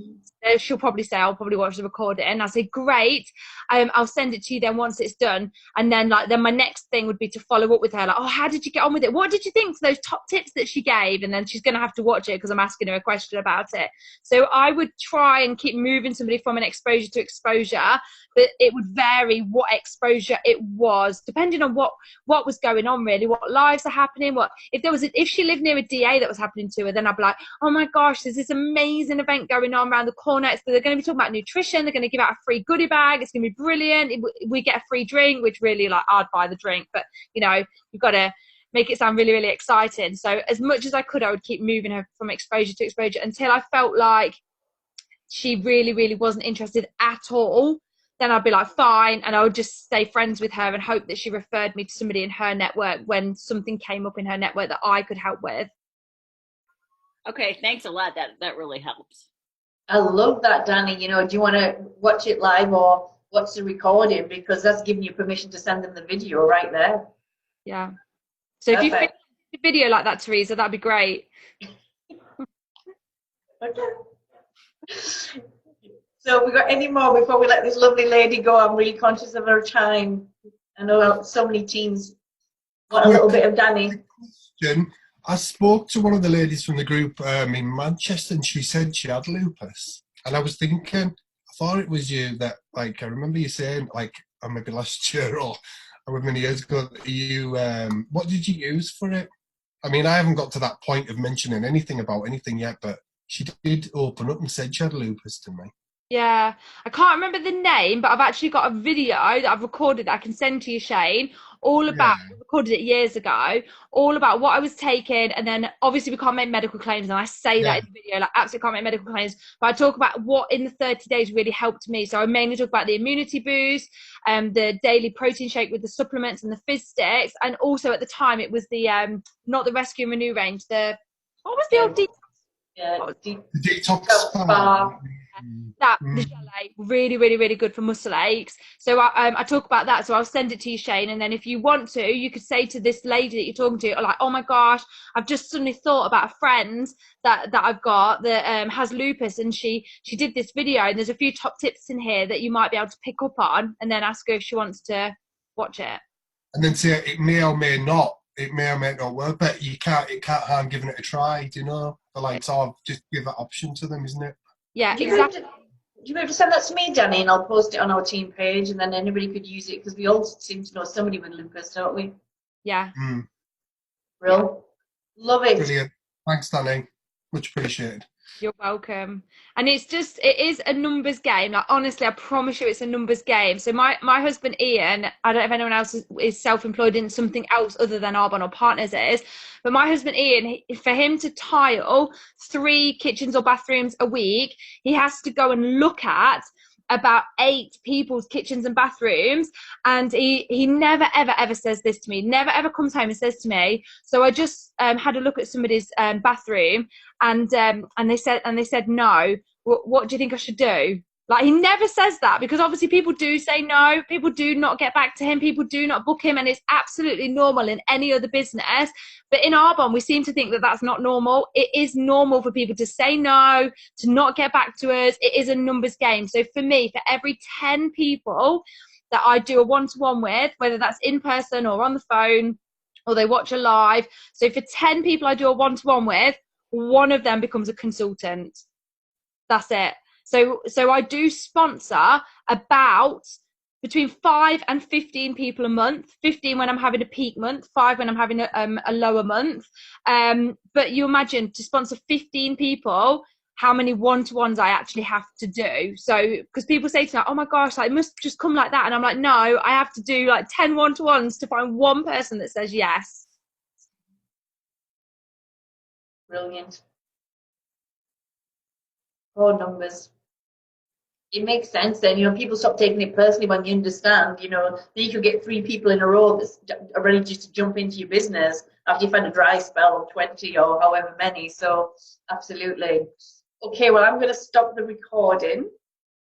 [SPEAKER 2] She'll probably say, I'll probably watch the recording. I'll say, great. I'll send it to you then once it's done. And then my next thing would be to follow up with her. Like, oh, how did you get on with it? What did you think for those top tips that she gave? And then she's going to have to watch it because I'm asking her a question about it. So I would try and keep moving somebody from an exposure to exposure, but it would vary what exposure it was, depending on what was going on, really, what lives are happening. If she lived near a DA that was happening to her, then I'd be like, oh my gosh, there's this amazing event going on around the corner. They're going to be talking about nutrition. They're going to give out a free goodie bag. It's going to be brilliant. We get a free drink, which really, like, I'd buy the drink, but you've got to make it sound really, really exciting. So as much as I could, I would keep moving her from exposure to exposure until I felt like she really, really wasn't interested at all. Then I'd be like, fine, and I would just stay friends with her and hope that she referred me to somebody in her network when something came up in her network that I could help with.
[SPEAKER 5] Okay, thanks a lot. That really helps.
[SPEAKER 1] I love that, Danny. Do you want to watch it live or watch the recording? Because that's giving you permission to send them the video right there.
[SPEAKER 2] Yeah. So Perfect. If you film a video like that, Teresa, that'd be great.
[SPEAKER 1] Okay. So we got any more before we let this lovely lady go? I'm really conscious of her time. I know so many teams want a little bit of Danny.
[SPEAKER 4] I spoke to one of the ladies from the group in Manchester, and she said she had lupus. And I was thinking, I thought it was you that, like, I remember you saying, like, maybe last year or however many years ago, what did you use for it? I mean, I haven't got to that point of mentioning anything about anything yet, but she did open up and said she had lupus to me.
[SPEAKER 2] Yeah, I can't remember the name, but I've actually got a video that I've recorded that I can send to you, Shane, all about, I recorded it years ago, all about what I was taking. And then obviously we can't make medical claims, and I say that in the video, like, absolutely can't make medical claims, but I talk about what in the 30 days really helped me. So I mainly talk about the immunity boost, the daily protein shake with the supplements and the fizz sticks. And also at the time it was the, not the Rescue and Renew range, what was the old detox?
[SPEAKER 4] The detox bar.
[SPEAKER 2] The gelée, really, really, really good for muscle aches. So I talk about that. So I'll send it to you, Shane. And then if you want to, you could say to this lady that you're talking to, like, oh my gosh, I've just suddenly thought about a friend that I've got that has lupus, and she did this video, and there's a few top tips in here that you might be able to pick up on, and then ask her if she wants to watch it.
[SPEAKER 4] And then say it may or may not work, but it can't harm giving it a try, so just give that option to them, isn't it?
[SPEAKER 2] Yeah, exactly.
[SPEAKER 1] Do you able to send that to me, Danny, and I'll post it on our team page, and then anybody could use it, because we all seem to know somebody with lupus, don't we?
[SPEAKER 2] Yeah.
[SPEAKER 1] Real. Love it.
[SPEAKER 4] Brilliant. Thanks, Danny. Much appreciated.
[SPEAKER 2] You're welcome. And it is a numbers game. Like, honestly, I promise you it's a numbers game. So my husband Ian, I don't know if anyone else is self-employed in something else other than Arbonne or Partners is, but my husband Ian, for him to tile 3 kitchens or bathrooms a week, he has to go and look at about 8 people's kitchens and bathrooms, and he never ever says this to me, never ever comes home and says to me, so I just had a look at somebody's bathroom, and they said no, what do you think I should do? Like, he never says that, because obviously people do say no, people do not get back to him, people do not book him, and it's absolutely normal in any other business. But in Arbonne, we seem to think that that's not normal. It is normal for people to say no, to not get back to us. It is a numbers game. So for me, for every 10 people that I do a one-to-one with, whether that's in person or on the phone, or they watch a live. So for 10 people I do a one-to-one with, one of them becomes a consultant. That's it. So I do sponsor about between 5 and 15 people a month. 15 when I'm having a peak month, 5 when I'm having a lower month. But you imagine, to sponsor 15 people, how many one-to-ones I actually have to do. So because people say to me, oh my gosh, like, it must just come like that, and I'm like, no, I have to do like 10 one-to-ones to find one person that says yes.
[SPEAKER 1] Brilliant. More numbers. It makes sense then, you know, people stop taking it personally when you understand, you know, then you could get 3 people in a row that's are ready just to jump into your business after you've had a dry spell of 20 or however many. So absolutely. Okay, well, I'm going to stop the recording.